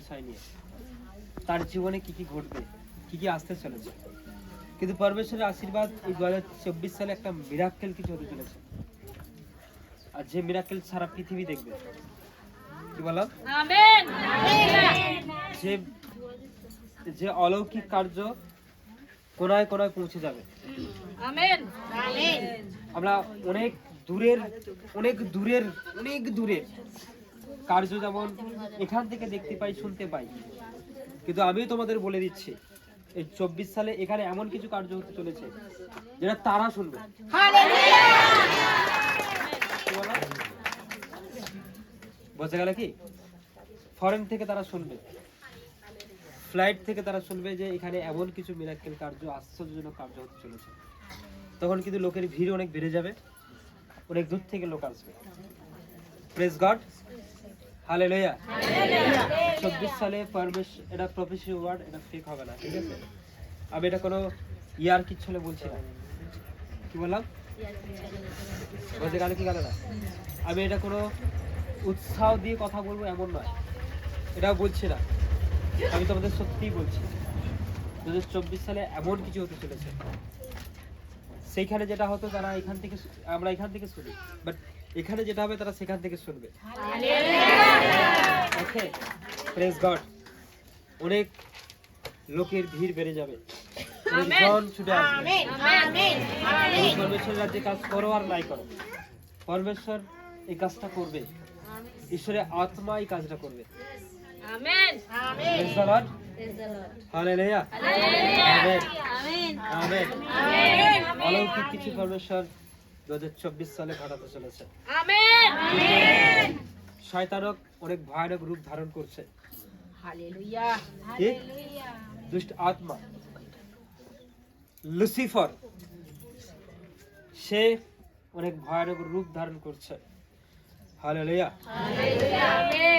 বিষয় নিয়ে, তার জীবনে কি কি ঘটবে, কি কি আসতে চলেছে। কিন্তু পরমেশ্বরের আশীর্বাদ এই 2024 সালে একটা মিরাক্কেল কিছু হতে চলেছে, আর যে মিরাক্কেল সারা পৃথিবী দেখবে। কি বলো? আমেন। যে যে অলৌকিক কার্য কোনায় কোনায় পৌঁছে যাবে। আমেন। আমরা অনেক দূরের কার্য যেমন এখান থেকে দেখতে পাই, শুনতে পাই, কিন্তু আমি তোমাদের বলে দিচ্ছি এই 24 সালে এখানে এমন কিছু কার্য হতে চলেছে যেটা তারা শুনবে। বোঝা গেল কি? ফরেন থেকে তারা শুনবে, ফ্লাইট থেকে তারা শুনবে যে এখানে এমন কিছু মিরাক্কেল কার্য, আশ্চর্যজনক কার্য হতে চলেছে। তখন কিন্তু লোকের ভিড় অনেক বেড়ে যাবে, অনেক দূর থেকে লোক আসবে। Praise God, hallelujah. 24 সালে এটা প্রফেশনাল ওয়ার্ড, এটা ফেক হবে না, ঠিক আছে? আমি এটা কোনো ইয়ার কিছু হলে বলছি না। কি বললাম? বলতে গেলে কি গেল না? আমি এটা কোনো উৎসাহ দিয়ে কথা বলবো এমন নয়, এটাও বলছি না। আমি তোমাদের সত্যিই বলছি 2024 সালে এমন কিছু হতে চলেছে, সেইখানে যেটা হতো তারা এখান থেকে, আমরা এখান থেকে শুনি, বাট এখানে যেটা হবে তারা সেখান থেকে শুনবে। ওকে, প্রেজ গড। অনেক লোকের ভিড় বেড়ে যাবে, জন ছুটে আসবে। পরমেশ্বরের রাজ্যে কাজ করো আর নাই করো, পরমেশ্বর এই কাজটা করবে, ঈশ্বরের আত্মা এই কাজটা করবে। Amen. Praise the Lord, hallelujah, amen, amen. অলৌকিক কিছু পরমেশ্বর 2024 সালে ঘটাতে চলেছে। আমেন। শয়তানও অনেক ভয়ানক রূপ ধারণ করছে। Hallelujah, hallelujah. দুষ্ট আত্মা লুসিফার, সে অনেক ভয়ানক রূপ ধারণ করছে। Hallelujah, hallelujah.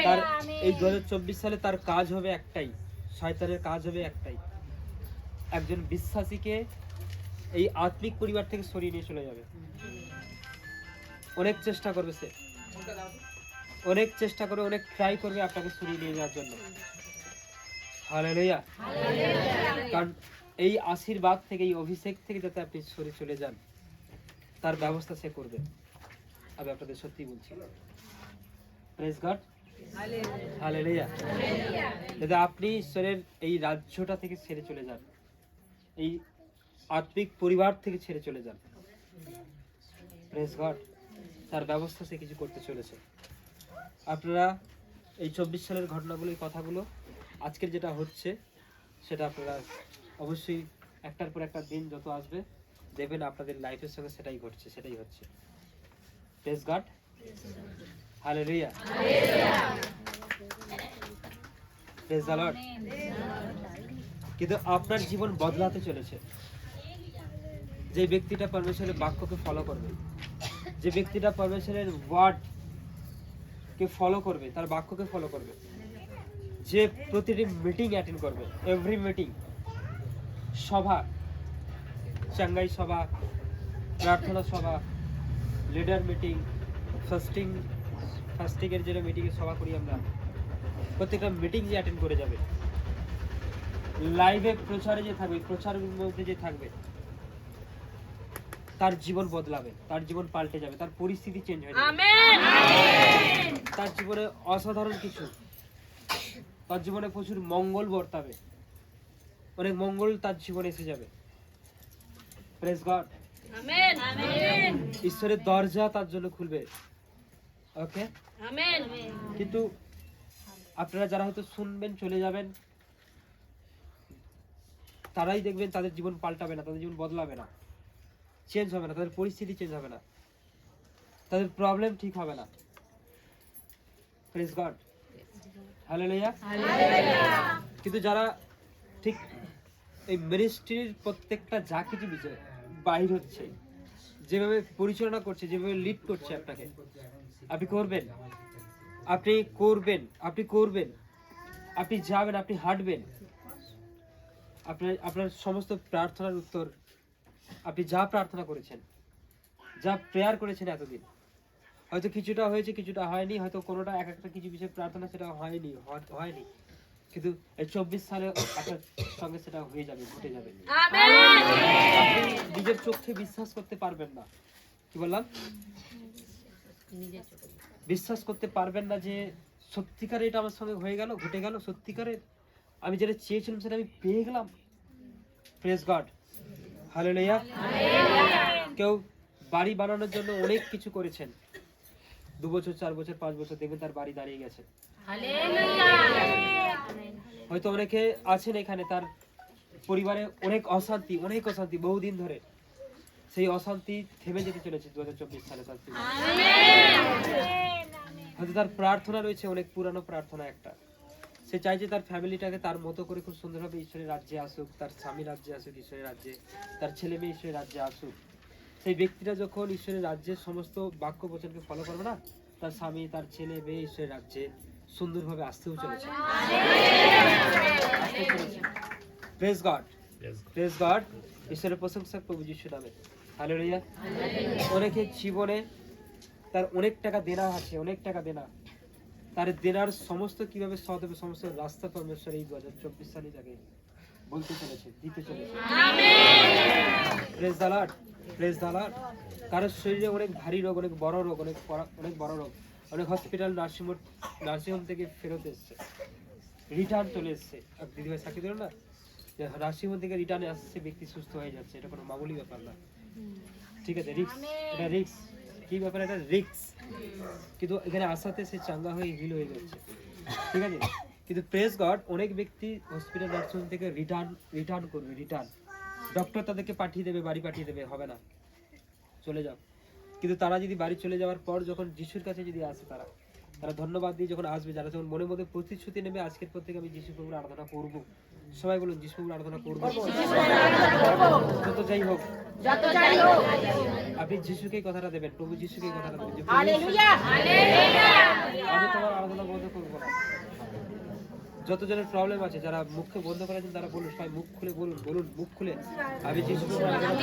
তার এই 2024 সালে তার কাজ হবে একটাই, শয়তানের কাজ হবে একটাই, একজন বিশ্বাসীকে এই আত্মিক পরিবার থেকে সরিয়ে নিয়ে চলে যাবে। অনেক চেষ্টা করবে সে, অনেক চেষ্টা করবে, অনেক ট্রাই করবে আপনাকে সরিয়ে নিয়ে যাওয়ার জন্য। Hallelujah, hallelujah. কারণ এই আশীর্বাদ থেকে, এই অভিষেক থেকে যাতে আপনি সরে চলে যান, তার ব্যবস্থা সে করবে। আমি আপনাদের সত্যি বলছি। Praise God, hallelujah. যদি আপনি ঈশ্বরের এই রাজ্যটা থেকে ছেড়ে চলে যান, এই আত্মিক পরিবার থেকে ছেড়ে চলে যান, প্রেজ গড, তার ব্যবস্থা সে কিছু করতে চলেছে। আপনারা এই 24 সালের ঘটনাগুলো, এই কথাগুলো, আজকের যেটা হচ্ছে সেটা আপনারা অবশ্যই একটার পর একটা দিন যত আসবে দেখবেন আপনাদের লাইফের সঙ্গে সেটাই ঘটছে, সেটাই হচ্ছে। Praise God, hallelujah, praise the Lord. কিন্তু আপনার জীবন বদলাতে চলেছে যে ব্যক্তিটা পরমেশ্বরের বাক্যকে ফলো করবে, যে ব্যক্তিটা পরমেশ্বরের ওয়ার্ড কে ফলো করবে, তার বাক্যকে ফলো করবে, যে প্রতিটি মিটিং অ্যাটেন্ড করবে, এভরি মিটিং, সভা, চাঙ্গাই সভা, প্রার্থনা সভা, লিডার মিটিং, ফাস্টিং এর যেটা মিটিং এ সভা করি আমরা, প্রত্যেকটা মিটিং যে অ্যাটেন্ড করে যাবে, লাইভে প্রচারে যে থাকবে, প্রচারের মধ্যে যে থাকবে, তার জীবন বদলাবে, তার জীবন পাল্টে যাবে, তার পরিস্থিতি চেঞ্জ হয়ে যাবে। আমেন। তার জীবনে অসাধারণ কিছু, তার জীবনে প্রচুর মঙ্গল বর্তাবে, অনেক মঙ্গল তার জীবনে এসে যাবে। Praise God, amen, amen. ঈশ্বরের দরজা তার জন্য খুলবে। Okay, amen. কিন্তু আপনারা যারা হয়তো শুনবেন চলে যাবেন, তারাই দেখবেন তাদের জীবন পাল্টাবে না, তাদের জীবন বদলাবে না, চেঞ্জ হবে না, তাদের পরিস্থিতি চেঞ্জ হবে না, তাদের প্রবলেম ঠিক হবে না। Praise God, hallelujah, hallelujah. কিন্তু যারা ঠিক এই মিনিস্ট্রির প্রত্যেকটা যা কিছু বিষয় বাহির হচ্ছে, যেভাবে পরিচালনা করছে, যেভাবে লিড করছে আপনাকে, আপনি করবেন, আপনি করবেন, আপনি করবেন, আপনি যাবেন, আপনি হাঁটবেন, আপনার সমস্ত প্রার্থনার উত্তর, আপনি যা প্রার্থনা করেছেন, যা প্রেয়ার করেছেন এতদিন, হয়তো কিছুটা হয়েছে, কিছুটা হয়নি, হয়তো কোনোটা এক একটা কিছু বিষয়ে প্রার্থনা সেটা হয়নি, কিন্তু এই 24 সালে আপনার সঙ্গে সেটা হয়ে যাবে, ঘটে যাবে। আপনি নিজের চোখে বিশ্বাস করতে পারবেন না। কি বললাম? বিশ্বাস করতে পারবেন না যে সত্যিকারে এটা আমার সঙ্গে হয়ে গেল, ঘটে গেল। সত্যিকারে আমি যেটা চেয়েছিলাম সেটা আমি পেয়ে গেলাম। Praise God, hallelujah. কেউ বাড়ি বানানোর জন্য অনেক কিছু করেছেন, 2 বছর 4 বছর 5 বছর, দেখবেন তার বাড়ি দাঁড়িয়ে গেছে। হয়তো অনেকে আছেন এখানে, তার পরিবারে অনেক অশান্তি বহুদিন ধরে, সেই অশান্তি থেমে যেতে চলেছে 2024 সালে। তার হয়তো তার প্রার্থনা রয়েছে, অনেক পুরানো প্রার্থনা একটা, সে চাই যে তার ফ্যামিলিটাকে তার মতো করে খুব সুন্দরভাবে ঈশ্বরের রাজ্যে আসুক, তার স্বামী রাজ্যে আসুক ঈশ্বরের রাজ্যে, তার ছেলে মেয়ে ঈশ্বরের রাজ্যে আসুক। সেই ব্যক্তিটা যখন ঈশ্বরের রাজ্যের সমস্ত বাক্য বচনকে ফলো করবে না, তার স্বামী তার ছেলে মেয়ে ঈশ্বরের রাজ্যে সুন্দরভাবে আসতেও চলেছে। Praise God, praise God. ঈশ্বরের প্রশংসা প্রভু যিশুর নামে। হালেলুয়া। অনেকের জীবনে তার অনেক টাকা দেনা আছে, অনেক টাকা দেনা, তার দেনার সমস্ত কিভাবে শোধ হবে, সমস্ত রাস্তা পরমেশ্বর এই 2024 সালে তাকে বলতে চলেছে, দিতে চলেছে। Praise the Lord, praise the lord. কারোর শরীরে অনেক ভারী রোগ, অনেক বড় রোগ, অনেক বড় রোগ, অনেক হসপিটাল নার্সিংহোম থেকে ফেরত এসছে, রিটার্ন চলে এসছে। দিদিভাই সাক্ষী দিল না, যে নার্সিংহোম থেকে রিটার্নে আসছে, ব্যক্তি সুস্থ হয়ে যাচ্ছে। এটা কোনো মামুলি ব্যাপার না, ঠিক আছে? রিস্ক, এটা রিস্ক। কি ব্যাপার? এটা রিস্ক। কিন্তু এখানে আসাতে সে চাঙ্গা হয়ে হিল হয়ে যাচ্ছে, ঠিক আছে? কিন্তু প্রেজ গড, অনেক ব্যক্তি হসপিটাল নার্সিংহোম থেকে রিটার্ন করবে, রিটার্ন। ডক্টর তাদেরকে পাঠিয়ে দেবে, বাড়ি পাঠিয়ে দেবে, হবে না, চলে যাও। কিন্তু তারা যদি বাড়ি চলে যাওয়ার পর যখন যিশুর কাছে যদি আসে, তারা ধন্যবাদ দিয়ে যখন আসবে, যারা যখন মনের মধ্যে প্রতিশ্রুতি নেবে, আজকের পর থেকে আমি যিশু প্রভুর আরাধনা করব। সবাই বলুন, যিশু প্রভুর আরাধনা করব। যত যাই হোক, আপনি যিশুকে কথাটা দেবেন, প্রভু যিশুকে কথাটা দেবেন, আমি তোমার আরাধনা বন্ধ করবো না। যত জনের প্রবলেম আছে, যারা মুখকে বন্ধ করেছেন, তারা বলুন, সবাই মুখ খুলে বলুন, মুখ খুলে, আমি যিশু প্রভুর আরাধনা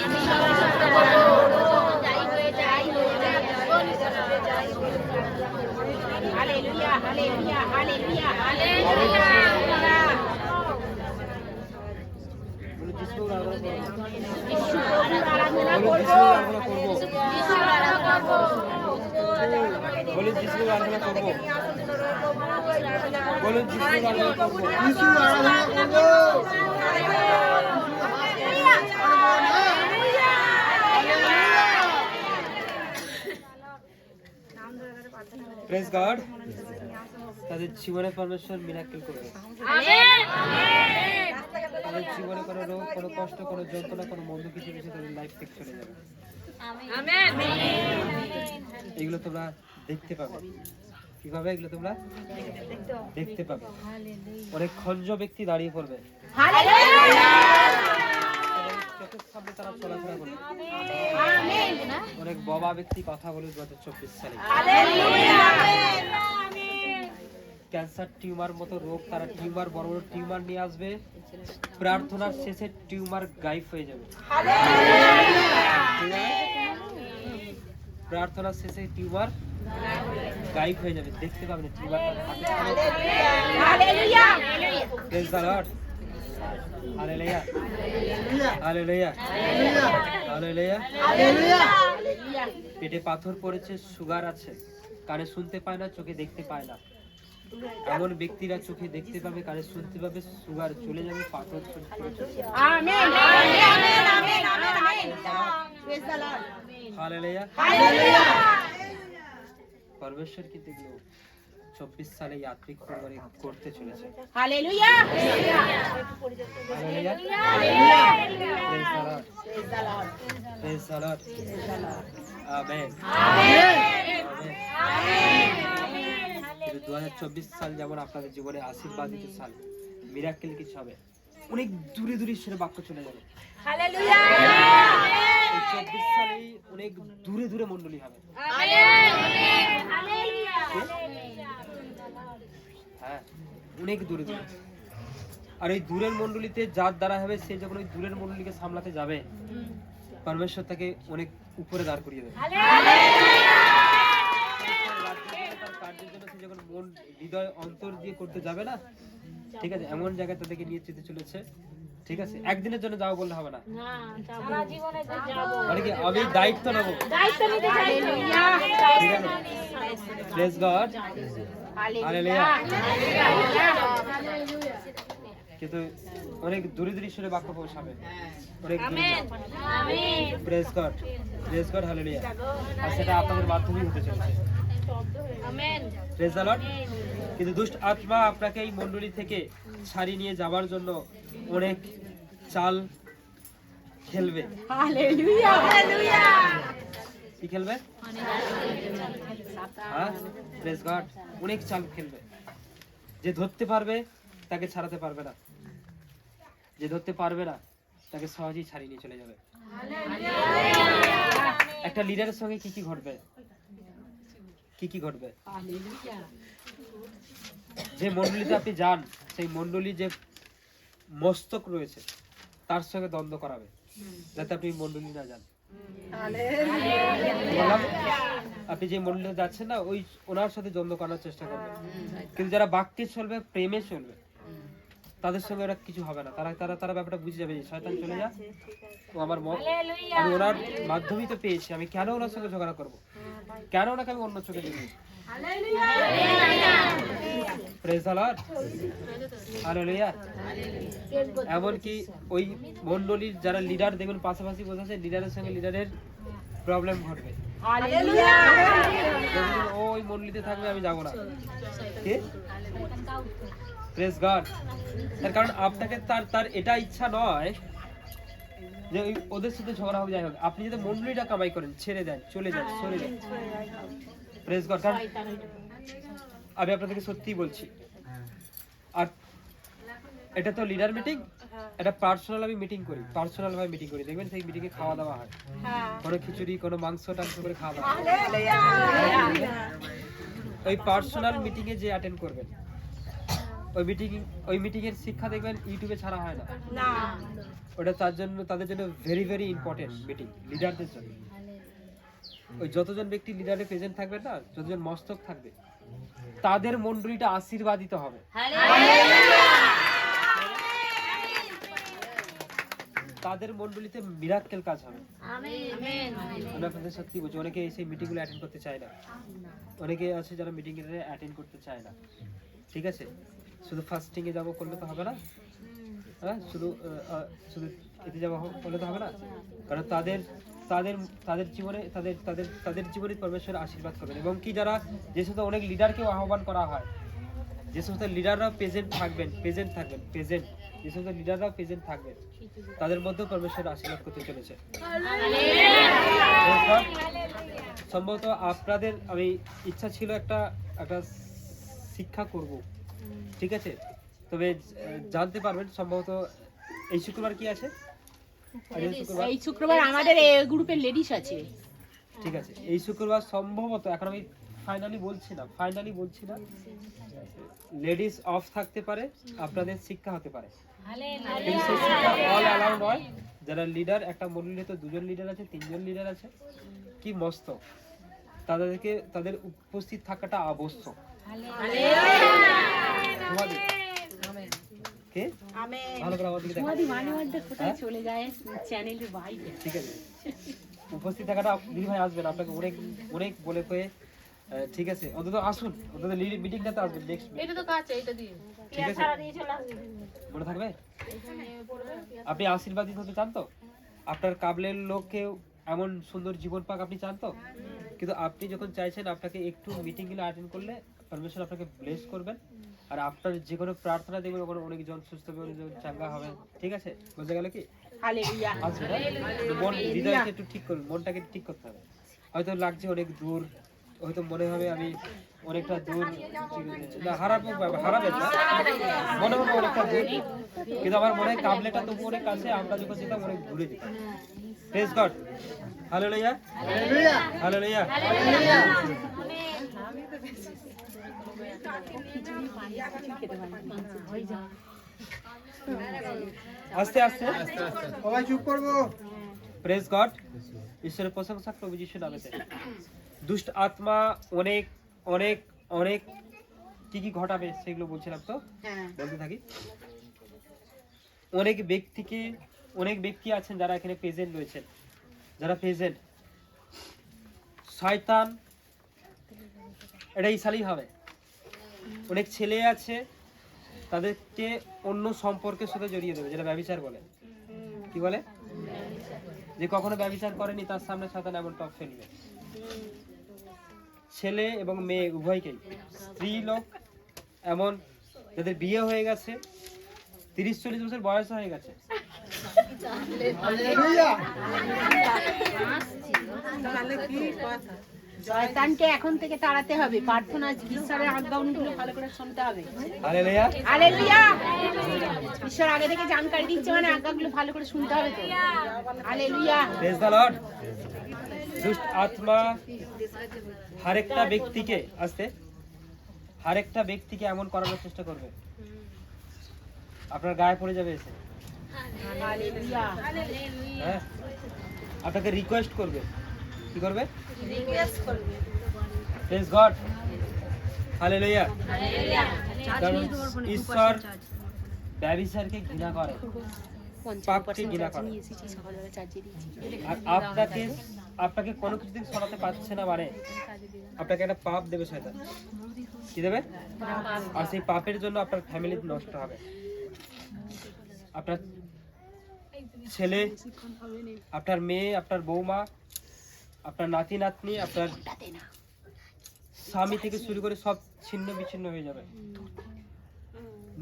প্রেজ গড। তাদের জীবনে পরমেশ্বর মিরাকেল করবে। তাদের জীবনে কোনো রোগ, কোনো কষ্ট, কোনো যন্ত্রণা, কোনো মন্দ কিছু কিছু তাদের লাইফ থেকে চলে যাবে। এগুলো তোমরা দেখতে পাবে। কিভাবে এগুলো তোমরা দেখতে পাবে? অনেক খঞ্জ ব্যক্তি দাঁড়িয়ে পড়বে, চোখের সামনে তারা চলাফেরা করবে। অনেক বাবা ব্যক্তি কথা বলে 2024 সালে। ক্যান্সার, টিউমার মতো রোগ, তারা টিউমার, বড় বড় টিউমার নিয়ে আসবে। প্রার্থনার শেষে টিউমার গায়েব হয়ে যাবে। প্রার্থনার শেষে টিউমার গায়েব হয়ে যাবে, দেখতে পাবেন টিউমারটা। Praise the Lord, hallelujah, hallelujah, hallelujah. পেটে পাথর পড়েছে, সুগার আছে, কানে শুনতে পায় না, চোখে দেখতে পায় না। এমন ব্যক্তিরা চোখে দেখতে পাবে, কানে শুনতে পাবে, সুগার চলে যাবে, পাথর চলে যাবে। Amen, amen, amen, amen. Praise the Lord, hallelujah, hallelujah. পরমেশ্বর কিন্তু 24 সালে আত্মিক পরিবারে করতে চলেছে। Hallelujah, hallelujah, hallelujah. Praise the Lord, praise the Lord, praise the lord. Amen, amen, amen. 2024 সাল যেমন আপনাদের জীবনে আশীর্বাদিত সাল, মিরাকেল কিছু হবে, অনেক দূরে দূরে ঈশ্বরের বাক্য চলে যাবে। হালেলুয়া। 24 সালে অনেক দূরে দূরে মণ্ডলী হবে। হ্যাঁ, অনেক দূরে দূরে। আর এই দূরের মণ্ডলীতে যার দ্বারা হবে, সে যখন ওই দূরের মণ্ডলীকে সামলাতে যাবে, পরমেশ্বর তাকে অনেক উপরে দাঁড় করিয়ে দেবে। কার্যের জন্য সে যখন মন, হৃদয়, অন্তর দিয়ে করতে যাবে না, ঠিক আছে, এমন জায়গায় তাদেরকে নিয়ে যেতে চলেছে। ঠিক আছে, একদিনের জন্য যাও বললে হবে না, মানে কি আমি দায়িত্ব নেবো। Praise God, hallelujah. কিন্তু অনেক দূরে দূরে ঈশ্বরের বাক্য পৌঁছাবে, অনেক দূরে। Praise God, praise God, hallelujah. আর সেটা আপনাদের মাধ্যমেই হতে চলেছে। Praise the Lord. কিন্তু দুষ্ট আত্মা আপনাকে এই মণ্ডলী থেকে ছাড়িয়ে নিয়ে যাবার জন্য অনেক চাল খেলবে। কি খেলবে? হ্যাঁ, প্রেজ গড, অনেক চাল খেলবে। যে ধরতে পারবে তাকে ছাড়াতে পারবে না, যে ধরতে পারবে না তাকে সহজেই ছাড়িয়ে নিয়ে চলে যাবে। একটা লিডারের সঙ্গে কি কি ঘটবে, কি কি ঘটবে? যে মণ্ডলীতে আপনি যান, সেই মণ্ডলী যে মস্তক রয়েছে তার সঙ্গে দ্বন্দ্ব করাবে, যাতে আপনি মণ্ডলী না যান। আপনি যে মণ্ডলীতে যাচ্ছেন না, ওই ওনার সাথে দ্বন্দ্ব করার চেষ্টা করবে। কিন্তু যারা বাক্যে চলবে, প্রেমে চলবে, তাদের সঙ্গে ওরা কিছু হবে না। তারা তারা তারা ব্যাপারটা বুঝে যাবে, শয়তান চলে যা, ও আমার মত, আমি ওনার মাধ্যমেই তো পেয়েছি, আমি কেন ওনার সঙ্গে ঝগড়া করবো, কেন ওনাকে আমি অন্য চোখে দেখবো। Praise the Lord, hallelujah. এমনকি ওই মণ্ডলীর যারা লিডার দেখবেন পাশাপাশি বসেছে, লিডারের সঙ্গে লিডারের প্রবলেম ঘটবে। ওই মণ্ডলীতে থাকবে, আমি যাবো না। কি? Praise God. তার কারণ আপনাকে তার এটা ইচ্ছা নয় যে ওদের সাথে ঝগড়া হবে, যাই হোক। আপনি যদি মণ্ডলীটা কামাই করেন, ছেড়ে দেন, চলে যান, সরে যান। Praise God. কারণ আমি আপনাদেরকে সত্যিই বলছি, আর এটা তো লিডার মিটিং, এটা পার্সোনাল আমি মিটিং করি, পার্সোনাল ভাবে মিটিং করি। দেখবেন সেই মিটিংয়ে খাওয়া দাওয়া হয়, কোনো খিচুড়ি, কোনো মাংস টাংস করে খাওয়া দাওয়া। ওই পার্সোনাল মিটিংয়ে যে অ্যাটেন্ড করবেন, ওই মিটিং এর শিক্ষা দেখবেন ইউটিউবে ছাড়া হয় না। ওটা তাদের জন্য ভেরি ভেরি ইম্পর্টেন্ট মিটিং, লিডারদের জন্য। ওই যতজন ব্যক্তি লিডারে প্রেজেন্ট থাকবে না, যতজন মস্তক থাকবে, তাদের মণ্ডলীটা আশীর্বাদিত হবে। তাদের মণ্ডলীতে মিরাক্কেল কাজ হবে। আমি আপনাদের সত্যি বলছি, অনেকে সেই মিটিং গুলো অ্যাটেন্ড করতে চায় না, অনেকে আছে যারা মিটিং এ অ্যাটেন্ড করতে চায় না। ঠিক আছে, শুধু ফাস্টিং এ যাবো করলে তো হবে না, হ্যাঁ, শুধু এতে যাবো করলে তো হবে না। কারণ তাদের জীবনে তাদের জীবনে পরমেশ্বর আশীর্বাদ করবেন। এবং কি যারা যে সমস্ত অনেক লিডারকেও আহ্বান করা হয়, যে সমস্ত লিডাররা প্রেজেন্ট থাকবেন, যে সমস্ত লিডাররা প্রেজেন্ট থাকবেন, তাদের মধ্যেও পরমেশ্বর আশীর্বাদ করতে চলেছে। সম্ভবত আপনাদের আমি ইচ্ছা ছিল একটা শিক্ষা করব, ঠিক আছে, তবে জানতে পারবেন সম্ভবত এই শুক্রবার কি আছে? এই শুক্রবার আমাদের এই গ্রুপের লেডিস আছে। ঠিক আছে, এই শুক্রবার সম্ভবত, এখন আমি ফাইনালি বলছি না, লেডিস অফ থাকতে পারে, আপনাদের শিক্ষা হতে পারে। কিন্তু সেই শিক্ষা অল অ্যালাউড নয়। যারা লিডার, একটা মণ্ডলীতে 2জন লিডার আছে, 3জন লিডার আছে, কি মস্ত, তাদের উপস্থিত থাকাটা আবশ্যক। ভালো করে আমাদেরকে চলে যায় চ্যানেলের বাইরে। ঠিক আছে, উপস্থিত থাকাটা, দিদি ভাই আসবেন, আপনাকে অনেক অনেক বলে কয়ে, ঠিক আছে, অন্তত আসুন, অন্তত মিটিংটাতে আসবেন নেক্সট উইক। এটা তো কাছে, এটা দিয়ে ঠিক আছে, মনে থাকবে। আপনি আশীর্বাদিত হতে চান তো? আপনার কাবলের লোককেও এমন সুন্দর জীবন পাক আপনি চান তো? কিন্তু আপনি যখন চাইছেন, আপনাকে একটু মিটিং গুলো অ্যাটেন্ড করলে পরমেশ্বর আপনাকে ব্লেস করবেন। আর আপনার যে কোনো প্রার্থনা দেখবেন, ওখানে অনেকজন সুস্থ হবে, অনেকজন চাঙ্গা হবে। ঠিক আছে, বুঝতে গেল কি? আসবে, মন হৃদয়কে একটু ঠিক করুন, মনটাকে ঠিক করতে হবে। হয়তো লাগছে অনেক দূর, হয়তো মনে হবে আমি অনেকটা দূর, হারাবে না, মনে হবে অনেকটা দূর, কিন্তু আমার মনে হয় কাবলেটা তবু অনেক কাছে, আমরা যখন যেতাম অনেক দূরে যেতাম। Praise God, hallelujah, hallelujah. আস্তে আস্তে সবাই চুপ করবো। প্রেজ গড, ঈশ্বরের প্রশংসা প্রভু যিশুর নামেতে। দুষ্ট আত্মা অনেক অনেক অনেক কি কি ঘটাবে সেগুলো বলছিলাম, তো হ্যাঁ বলতে থাকি। অনেক ব্যক্তি আছেন যারা এখানে প্রেজেন্ট রয়েছেন, যারা প্রেজেন্ট, শয়তান এটা ইসালেই হবে। অনেক ছেলে আছে তাদেরকে অন্য সম্পর্কের সাথে জড়িয়ে দেবে, যেটা ব্যভিচার বলে। কি বলে? যে কখনো ব্যভিচার করেনি তার সামনে শয়তান এমন টপ ফেলবে। ছেলে এবং মেয়ে উভয়কেই, স্ত্রী লোক এমন যাদের বিয়ে হয়ে গেছে, 30-40 বছর বয়স হয়ে গেছে, শয়তানকে এখন থেকে তাড়াতে হবে। প্রার্থনা ঈশ্বরের আজ্ঞাগুলো ভালো করে শুনতে হবে। হালেলুয়া। হালেলুয়া। ঈশ্বর আগে থেকে জানকারি দিচ্ছে, মানে আজ্ঞাগুলো ভালো করে শুনতে হবে তো। হালেলুয়া। Praise the lord. দুষ্ট আত্মা আরেকটা ব্যক্তিকে এমন করানোর চেষ্টা করবে, আপনার গায়ে পড়ে যাবে এসে। হালেলুয়া। হ্যাঁ, আপনাকে রিকোয়েস্ট করবে। কি করবে? Praise God. হালেলুয়া। কারণ ঈশ্বর ব্যভিচারকে ঘৃণা করে, পাপকে ঘৃণা করে। আর আপনাকে কোনো কিছু থেকে সরাতে পারছে না, মানে আপনাকে একটা পাপ দেবে শয়তান। কি দেবে? আর সেই পাপের জন্য আপনার ফ্যামিলি নষ্ট হবে। আপনার ছেলে, আপনার মেয়ে, আপনার বৌমা, আপনার নাতি নাতনি, আপনার স্বামী থেকে শুরু করে সব ছিন্ন বিচ্ছিন্ন হয়ে যাবে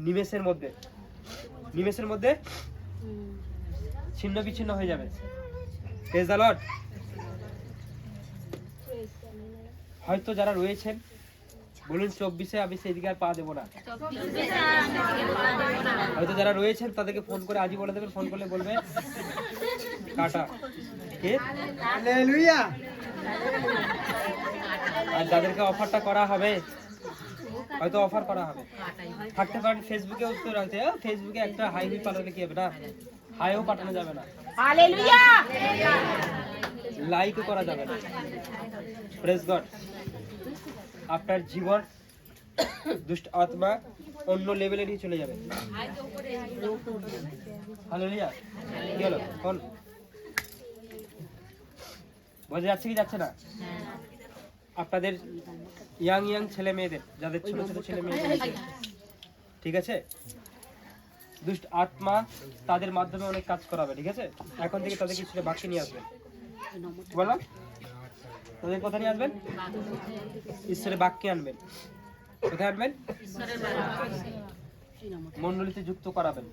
নিমেষের মধ্যে ছিন্ন বিচ্ছিন্ন হয়ে যাবে। Praise the lord. হয়তো যারা রয়েছেন বলুন 24-এ আমি সেদিকে আর পা দেবো না। হয়তো যারা রয়েছেন তাদেরকে ফোন করে আজই বলে দেবেন, ফোন করলে বলবে কাটা। হালেলুয়া। আর যাদেরকে অফারটা করা হবে, হয়তো অফার করা হবে, থাকতে পারেন ফেসবুকে উত্তর রাখতে, ফেসবুকে একটা হাই পাঠালে কি হবে না, হাইও পাঠানো যাবে না, হালেলুয়া। লাইকও করা যাবে না। Praise God. আপনার জীবন দুষ্ট আত্মা অন্য লেভেলে নিয়ে চলে যাবে। হালেলুয়া। কি হলো? কোন বোঝা যাচ্ছে কি যাচ্ছে না? আপনাদের ইয়াং ছেলে মেয়েদের, যাদের ছোট ছোট ছেলে মেয়ে, ঠিক আছে, দুষ্ট আত্মা তাদের মাধ্যমে অনেক কাজ করাবে। ঠিক আছে, এখন থেকে তাদের কিছু বাক্যে নিয়ে আসবেন। বললাম তাদের কথা নিয়ে আসবেন, ঈশ্বরের বাক্যে আনবেন। কোথায় আনবেন? মন্ডলীতে যুক্ত করাবেন।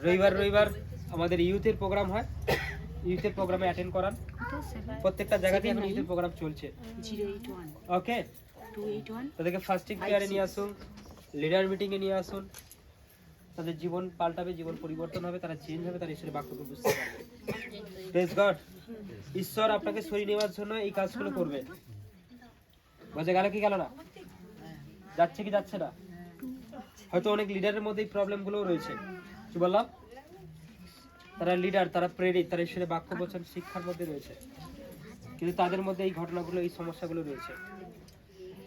রবিবার আমাদের ইউথের প্রোগ্রাম হয়, ইউথের প্রোগ্রামে অ্যাটেন্ড করান। প্রত্যেকটা জায়গাতে এখন ইউথের প্রোগ্রাম চলছে। ওকে, তাদেরকে ফাস্টিং প্রেয়ারে নিয়ে আসুন, লিডার মিটিং এ নিয়ে আসুন। তাদের জীবন পাল্টাবে, জীবন পরিবর্তন হবে, তারা চেঞ্জ হবে, তারা ঈশ্বরের বাক্যকে বুঝতে পারবে। Praise God. ঈশ্বর আপনাকে সরিয়ে নেওয়ার জন্য এই কাজগুলো করবে। বোঝা গেল কি গেল না? যাচ্ছে কি যাচ্ছে না? হয়তো অনেক লিডারের মধ্যে এই প্রবলেমগুলো রয়েছে। কি বললাম? তারা লিডার, তারা প্রেরিত, তারা ঈশ্বরের বাক্য বচন শিক্ষার মধ্যে রয়েছে, কিন্তু তাদের মধ্যে এই ঘটনাগুলো, এই সমস্যাগুলো রয়েছে।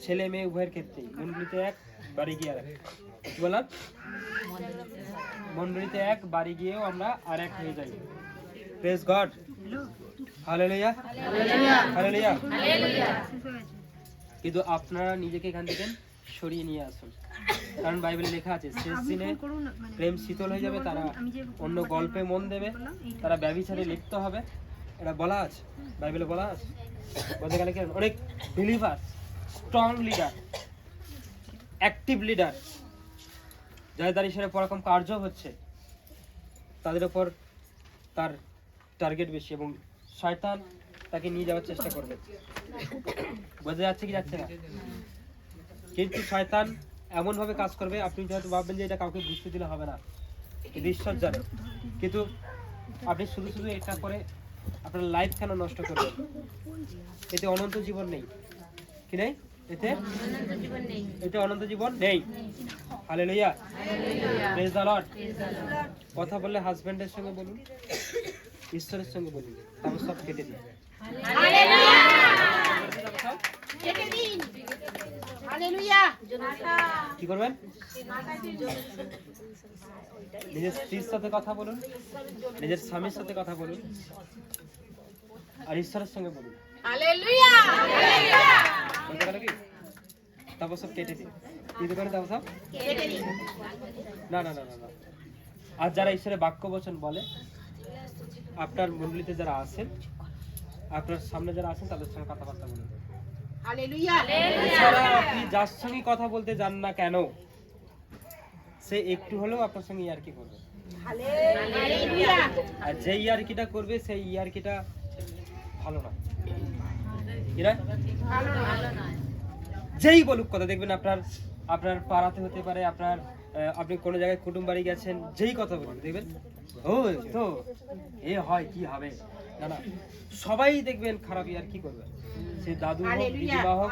ছেলে মেয়ে উভয়ের ক্ষেত্রেই। মন্ডলীতে এক, বাড়ি গিয়ে আর এক। কি বললাম? মন্ডলীতে এক, বাড়ি গিয়েও আমরা আর এক হয়ে যাই। Praise God. হালেলুয়া। হালেলুয়া। কিন্তু আপনারা নিজেকে এখান থেকে সরিয়ে নিয়ে আসুন, কারণ বাইবেলে লেখা আছে শেষ দিনে প্রেম শীতল হয়ে যাবে, তারা অন্য গল্পে মন দেবে, তারা ব্যভিচারে লিপ্ত হবে। এটা বলা আছে, বাইবেলে বলা আছে। বলতে গেলে কি, অনেক believer, strong leader, active leader, যাদের দ্বারা ঈশ্বরের পরাক্রম কার্য হচ্ছে, তাদের উপর তার টার্গেট বেশি এবং শয়তান তাকে নিয়ে যাওয়ার চেষ্টা করবে। বোঝা যাচ্ছে কি যাচ্ছে না? কিন্তু শয়তান এমন ভাবে কাজ করবে, আপনি হয়তো ভাববেন যে এটা কাউকে বুঝতে দিলে হবে না, কিন্তু ঈশ্বর জানে। কিন্তু আপনি শুধু শুধু এটা করে আপনার লাইফ কেন নষ্ট করবেন? এতে অনন্ত জীবন নেই। কি নেই? এতে অনন্ত জীবন নেই। হালেলুয়া। Praise the lord. কথা বললে হাজবেন্ডের সঙ্গে বলুন, ঈশ্বরের সঙ্গে বলুন, তারপর সব কেটে দিন। হালেলুয়া। কি করবেন? নিজের স্ত্রীর সাথে কথা বলুন, নিজের স্বামীর সাথে কথা বলুন, আর ঈশ্বরের সঙ্গে বলুন। হালেলুয়া। বলতে গেলে কি তারপর সব কেটে দিন, কি করে তারপর সব কেটে দিন। না না না না না। আর যারা ঈশ্বরের বাক্য বচন বলে, আপনার মণ্ডলীতে যারা আছেন, আপনার সামনে যারা আছেন, তাদের সঙ্গে কথাবার্তা বলুন। হালেলুয়া। এছাড়া আপনি যার সঙ্গে কথা বলতে যান না কেন, সে একটু হলেও আপনার সঙ্গে ইয়ার্কি করবে। হালেলুয়া। আর যে ইয়ার্কিটা করবে সেই ইয়ার্কিটা ভালো না। কি না? যেই বলুক কথা, দেখবেন আপনার পাড়াতে হতে পারে, আপনি কোনো জায়গায় কুটুম বাড়ি গেছেন, যেই কথা বলবেন দেখবেন ও তো এ হয় কি হবে না না, সবাই দেখবেন খারাপ ইয়ার্কি করবে। সে দাদু হোক, দিদিমা হোক,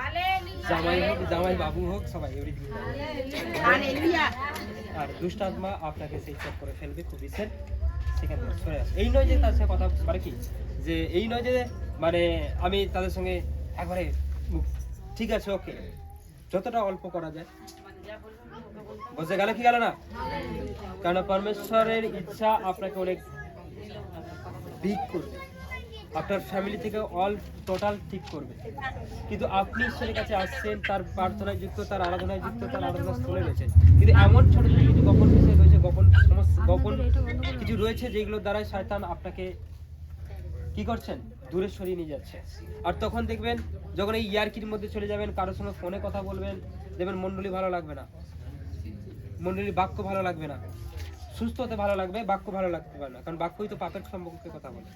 জামাই হোক, জামাই বাবু হোক, সবাই এভরিথিং। হালেলুয়া। আর দুষ্টাত্মা আপনাকে সেই চেক করে ফেলবে, খুব রিসেন্ট সেখান থেকে সরে আসে। এই নয় যে তার সাথে কথা মানে কি, যে এই নয় যে মানে আমি তাদের সঙ্গে একবারে ঠিক আছে ওকে, যতটা অল্প করা যায়। বুঝতে গেল কি গেল না? কারণ পরমেশ্বরের ইচ্ছা আপনাকে অনেক বিগ করবে, আপনার ফ্যামিলি থেকে অল টোটাল ঠিক করবে। কিন্তু আপনি ঈশ্বরের কাছে আসছেন, তার প্রার্থনায় যুক্ত, তার আরাধনায় যুক্ত, তার আরাধনা স্থলে রয়েছেন, কিন্তু এমন ছোট ছোট কিছু গোপন বিষয় রয়েছে, গোপন কিছু রয়েছে যেগুলোর দ্বারা শয়তান আপনাকে কি করছেন, দূরে সরিয়ে নিয়ে যাচ্ছে। আর তখন দেখবেন যখন এই ইয়ার্কির মধ্যে চলে যাবেন, কারোর সঙ্গে ফোনে কথা বলবেন, দেখবেন মণ্ডলী ভালো লাগবে না, মণ্ডলীর বাক্য ভালো লাগবে না, সুস্থ হতে ভালো লাগবে, বাক্য ভালো লাগতে পারে না। কারণ বাক্যই তো পাপের সম্পর্কে কথা বলে,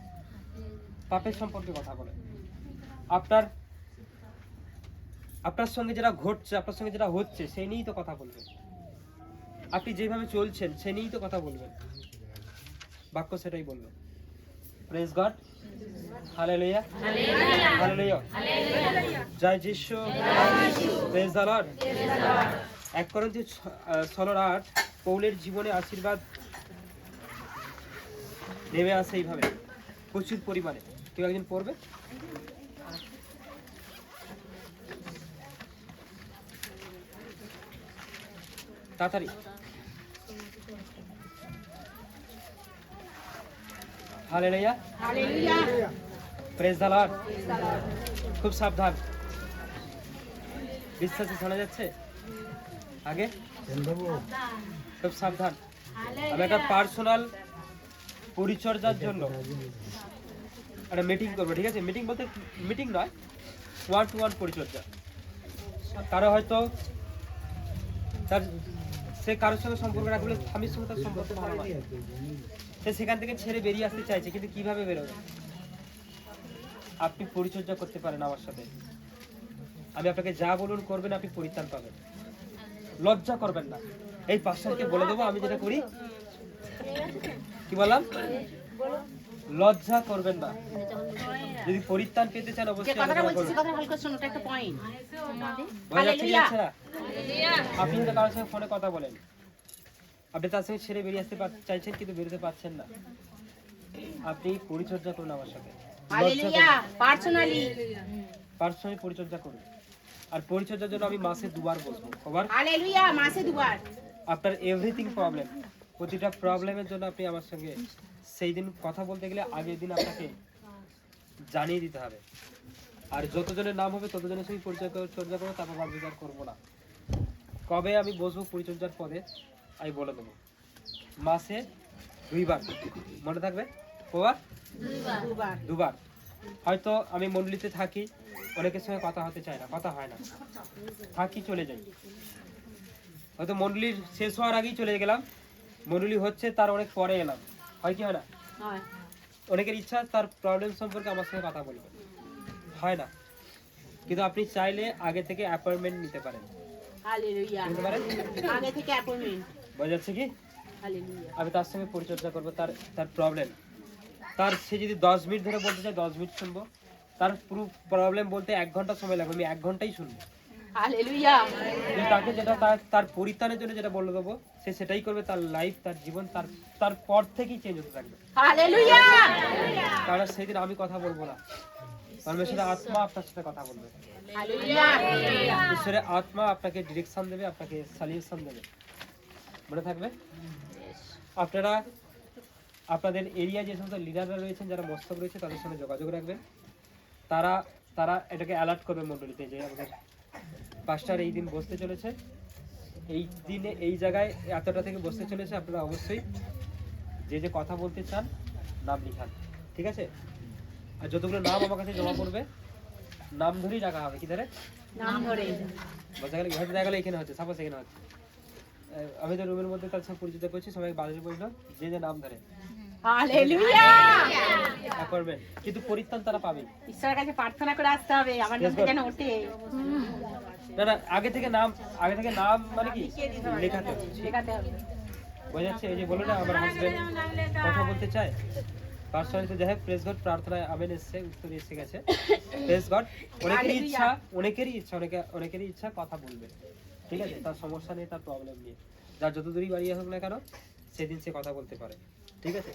পাপের সম্পর্কে কথা বলে। আপনার সঙ্গে যেটা ঘটছে, আপনার সঙ্গে যেটা হচ্ছে, সেই নিয়েই তো কথা বলবেন। আপনি যেভাবে চলছেন সেই নিয়েই তো কথা বলবেন, বাক্য সেটাই বলবে। প্রেজ গড, হালেলুয়া, হালেলুয়া, জয় যিশু, প্রেজ দ্য লর্ড। 1 করিন্থী 16:8, পৌলের জীবনে আশীর্বাদ নেমে আসে এইভাবে প্রচুর পরিমাণে। কেউ একজন পড়বে? তাড়াতাড়ি। Hallelujah, hallelujah. Praise the lord. খুব সাবধান, বিশ্বাসে শোনা যাচ্ছে আগে, খুব সাবধান। আমি একটা পার্সোনাল পরিচর্যার জন্য একটা মিটিং করবো, ঠিক আছে? মিটিং বলতে মিটিং নয়, 1-to-1 পরিচর্যা। কারো হয়তো সে কারোর সঙ্গে সম্পর্ক রাখলে স্বামীর সঙ্গে তার সম্পর্ক ভালো নয়, সে সেখান থেকে ছেড়ে বেরিয়ে আসতে চাইছে, কিন্তু কিভাবে বেরোবে? আপনি পরিচর্যা করতে পারেন আমার সাথে, আমি আপনাকে যা বলুন করবেন, আপনি পরিত্রাণ পাবেন। লজ্জা করবেন না। এই পাস্টারকে বলে দেবো আমি যেটা করি, কি বললাম? লজ্জা করবেন না। যদি পরিত্রাণ পেতে চান অবশ্যই আলোচনা করবেন। বোঝা যাচ্ছে না? আপনি কিন্তু কারোর সঙ্গে ফোনে কথা বলেন, আপনি তার সঙ্গে ছেড়ে বেরিয়ে আসতে চাইছেন কিন্তু বেরোতে পারছেন না, আপনি পরিচর্যা করুন আমার সাথে, পার্সোনালি পরিচর্যা করুন। আর পরিচর্যার জন্য আমি মাসে 2 বার বসবো। কবার? হালেলুয়া, মাসে 2 বার। আপনার এভরিথিং প্রবলেম, প্রতিটা প্রবলেমের জন্য আপনি আমার সঙ্গে সেই দিন কথা বলতে গেলে আগের দিন আপনাকে জানিয়ে দিতে হবে। আর যতজনের নাম হবে ততজনের সঙ্গে পরিচর্যা করবো, তারপর বার বিচার করবো না। কবে আমি বসবো পরিচর্যার পদে আমি বলে দেবো। মাসে 2 বার, মনে থাকবে? কবার? 2 বার। হয়তো আমি মণ্ডলীতে থাকি, অনেকের সঙ্গে কথা হতে চায় না, কথা হয় না, থাকি চলে যাই, হয়তো মণ্ডলীর শেষ হওয়ার আগেই চলে গেলাম, মণ্ডলী হচ্ছে তার অনেক পরে এলাম, হয় কি হয় না? অনেকের ইচ্ছা তার প্রবলেম সম্পর্কে আমার সঙ্গে কথা বলবে, হয় না। কিন্তু আপনি চাইলে আগে থেকে অ্যাপয়েন্টমেন্ট নিতে পারেন। হালেলুয়া, আগে থেকে অ্যাপয়েন্টমেন্ট। বোঝা যাচ্ছে কি? হালেলুয়া। আমি তার সঙ্গে পরিচর্যা করবো, তার প্রবলেম, তার সে যদি 10 মিনিট ধরে বলতে চায় 10 মিনিট শুনবো, তার পুরো প্রবলেম বলতে 1 ঘন্টা সময় লাগবে, আমি 1 ঘন্টাই শুনবো। হালেলুয়া। তাকে যেটা তার পরিত্রাণের জন্য যেটা বলে দেবো, সে সেটাই করবে। তার লাইফ, তার জীবন, তার পর থেকেই চেঞ্জ হতে থাকবে। হালেলুয়া। কারণ সেদিন আমি কথা বলবো না, পরমেশ্বরের আত্মা আপনার সাথে কথা বলবে, হালেলুয়া। ঈশ্বরের আত্মা আপনাকে ডিরেকশন দেবে, আপনাকে সলিউশন দেবে। মনে থাকবে, আপনারা আপনাদের এরিয়া যে সমস্ত লিডাররা রয়েছেন, যারা মস্তক রয়েছে, তাদের সঙ্গে যোগাযোগ রাখবেন। তারা তারা এটাকে অ্যালার্ট করবে মণ্ডলীতে যে আমাদের পাস্টার এই দিন বসতে চলেছে, এই দিনে এই জায়গায় এতটা থেকে বসতে চলেছে। আপনারা অবশ্যই যে যে কথা বলতে চান নাম লিখান, ঠিক আছে? আর যতগুলো নাম আমার কাছে জমা করবে নাম ধরেই রাখা হবে। কি ধরে? নাম ধরে। বোঝা গেল? হয়তো দেখা গেলো এখানে হচ্ছে, সাপোজ এখানে হচ্ছে, আমি তো রুমের মধ্যে তার সাথে পরিচিত করছি, সবাই বাজারে বললো যে যে নাম ধরে হালেলুয়া। করবেন, কিন্তু পরিত্রাণ তারা পাবে। ঈশ্বরের কাছে প্রার্থনা করে আসতে হবে আমার নামটা যেন ওঠে। না না, আগে থেকে নাম মানে কি লেখাতে হবে, শেখাতে হবে। বোঝা যাচ্ছে? এই যে বলো না আমার হাজবেন্ড কথা বলতে চায় পার্সোনালি, তো যাই হোক, প্রেস গড, প্রার্থনায় আমেন এসছে, উত্তর এসে গেছে। Press god. অনেকেরই ইচ্ছা কথা বলবে, ঠিক আছে? তার সমস্যা নেই, তার প্রবলেম নেই, যার যত দূরই বাড়িয়ে হোক না কেন সেদিন সে কথা বলতে পারে, ঠিক আছে?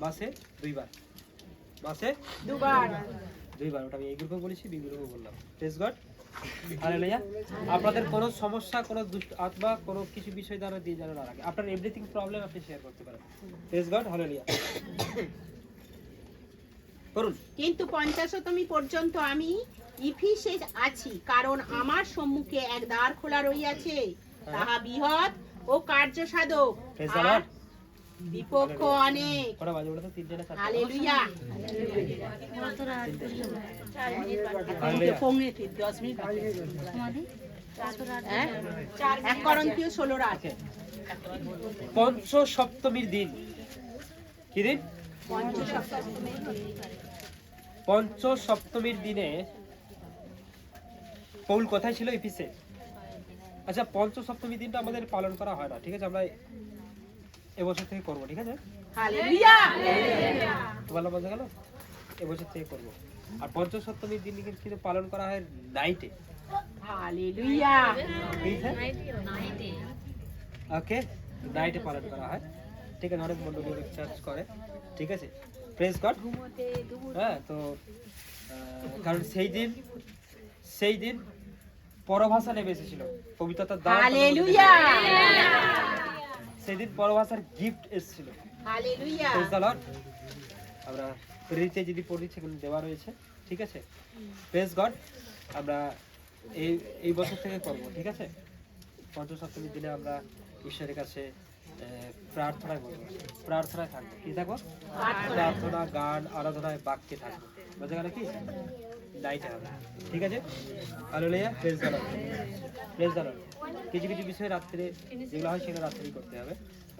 মাসে 2 বার, মাসে 2 বার। ওটা আমি এই গ্রুপে বলেছি, বি গ্রুপে বললাম। Press god, hallelujah. আপনাদের কোনো সমস্যা, কোনো দুষ্ট আত্মা, কোনো কিছু বিষয় দ্বারা দিয়ে যেন না রাখে। আপনার এভরিথিং প্রবলেম আপনি শেয়ার করতে পারেন। Praise God, hallelujah. করুন। কিন্তু 50তম পর্যন্ত আমি ইফিসে আছি, কারণ আমার সম্মুখে এক দ্বার খোলা রইয়াছে, তাহা বৃহৎ ও কার্যসাধক, প্রেজ দ্য লর্ড। বিপক্ষ অনেক। কটা বাজে বলো তো? 3টে না 4টে? হালেলুয়া। হালেলুয়া। 10 মিনিট। 1 করন্থীয় 16:8। পঞ্চসপ্তমীর দিন। কি দিন? পঞ্চসপ্তমীর দিনে পৌল কোথায় ছিল? এফিসে। আচ্ছা, পঞ্চসপ্তমীর দিনটা আমাদের পালন করা হয় না, ঠিক আছে? আমরা এবছর থেকে করবো, ঠিক আছে? হালেলুয়া। ভালো বোঝা গেল? এবছর থেকে করবো। আর পঞ্চসপ্তমীর দিন কিন্তু পালন করা হয় নাইটে। হালেলুয়া। ওকে, নাইটে পালন করা হয়, ঠিক আছে? অনেক মন্ডলী অনেক চার্চ করে, ঠিক আছে? Praise God. হ্যাঁ, তো কারণ সেই দিন পরভাষা নেমে এসেছিল, পবিত্রতার দান। হালেলুয়া। সেই দিন পরভাষার গিফট এসেছিল। হালেলুয়া। Praise the lord. আমরা প্রেরিতে যদি পড়ি সেখানে দেওয়া রয়েছে, ঠিক আছে? Praise God. আমরা এই বছর থেকে করব, ঠিক আছে? পঞ্চসপ্তমীর দিনে আমরা ঈশ্বরের কাছে প্রার্থনায় বলবো, প্রার্থনায় থাকবো। কি থাকবো? প্রার্থনা, গান, আরাধনায়, বাক্যে থাকবো। বোঝা গেল? কি নাইটে হবে, ঠিক আছে? Hallelujah. Praise the Lord. Praise the lord. কিছু কিছু বিষয় রাত্রে যেগুলো হয় সেগুলো রাত্রেই করতে হবে।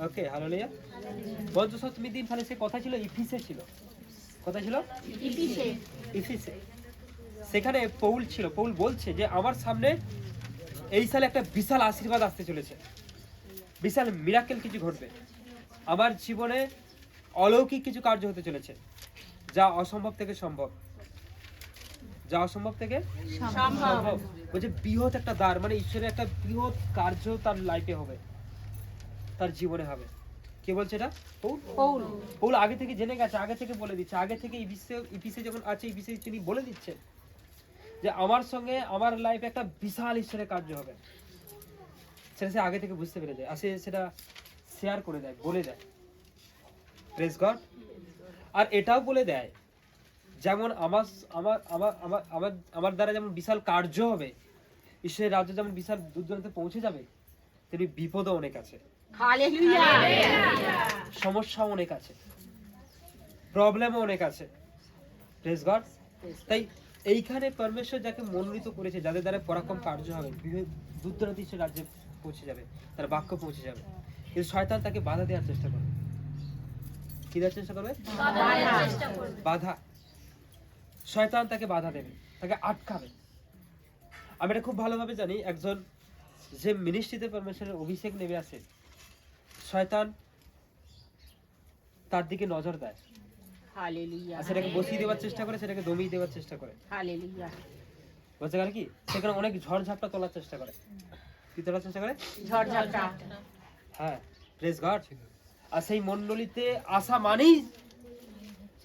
ওকে, হালেলুয়া। পঞ্চসপ্তমীর দিন তাহলে সে কথা ছিল ইফিসে ছিল। কোথায় ছিল? ইফিসে। সেখানে পৌল ছিল। পৌল বলছে যে আমার সামনে এই সালে একটা বিশাল আশীর্বাদ আসতে চলেছে, বিশাল মিরাকেল কিছু ঘটবে, আমার জীবনে অলৌকিক কিছু কার্য হতে চলেছে, যা অসম্ভব থেকে সম্ভব, যা অসম্ভব থেকে সম্ভব। বলছে বৃহৎ একটা দ্বার, মানে ঈশ্বরের একটা বৃহৎ কার্য তার লাইফে হবে, তার জীবনে হবে। কে বলছে এটা? পৌল আগে থেকে জেনে গেছে, আগে থেকে বলে দিচ্ছে, আগে থেকে ইফিসে যখন আছে, ইফিসে তিনি বলে দিচ্ছেন যে আমার সঙ্গে আমার লাইফে একটা বিশাল ঈশ্বরের কার্য হবে। সেটা সে আগে থেকে বুঝতে পেরে যায়, আর সেটা শেয়ার করে দেয়, বলে দেয়। Praise god. আর এটাও বলে দেয় যেমন আমার দ্বারা যেমন বিশাল কার্য হবে, ঈশ্বরের রাজ্য যেমন বিশাল দূর দূরান্তে পৌঁছে যাবে, তেমনি বিপদও অনেক আছে, সমস্যা অনেক আছে, প্রবলেমও অনেক আছে। Praise God. তাই এইখানে পরমেশ্বর যাকে মনোনীত করেছে, যাদের দ্বারা পরাক্রম কার্য হবে, দূর দূরান্তে ঈশ্বরের রাজ্যে পৌঁছে যাবে, তার বাক্য পৌঁছে যাবে, কিন্তু শয়তান তাকে বাধা দেওয়ার চেষ্টা করবে। কি দেওয়ার চেষ্টা করবে? বাধা। শয়তান তাকে বাধা দেবে, তাকে আটকাবে। আমি এটা খুব ভালোভাবে জানি, একজন যে মিনিস্ট্রিতে পরমেশ্বরের অভিষেক নেমে আসে, শয়তান তার দিকে নজর দেয়, সেটাকে বসিয়ে দেওয়ার চেষ্টা করে, সেটাকে দমিয়ে দেওয়ার চেষ্টা করে। বুঝতে গেল? কি সেখানে অনেক ঝড়ঝাপটা তোলার চেষ্টা করে। কি তোলার চেষ্টা করে? ঝড়ঝাপটা। হ্যাঁ, প্রেজ গড। আর সেই মণ্ডলীতে আসা মানেই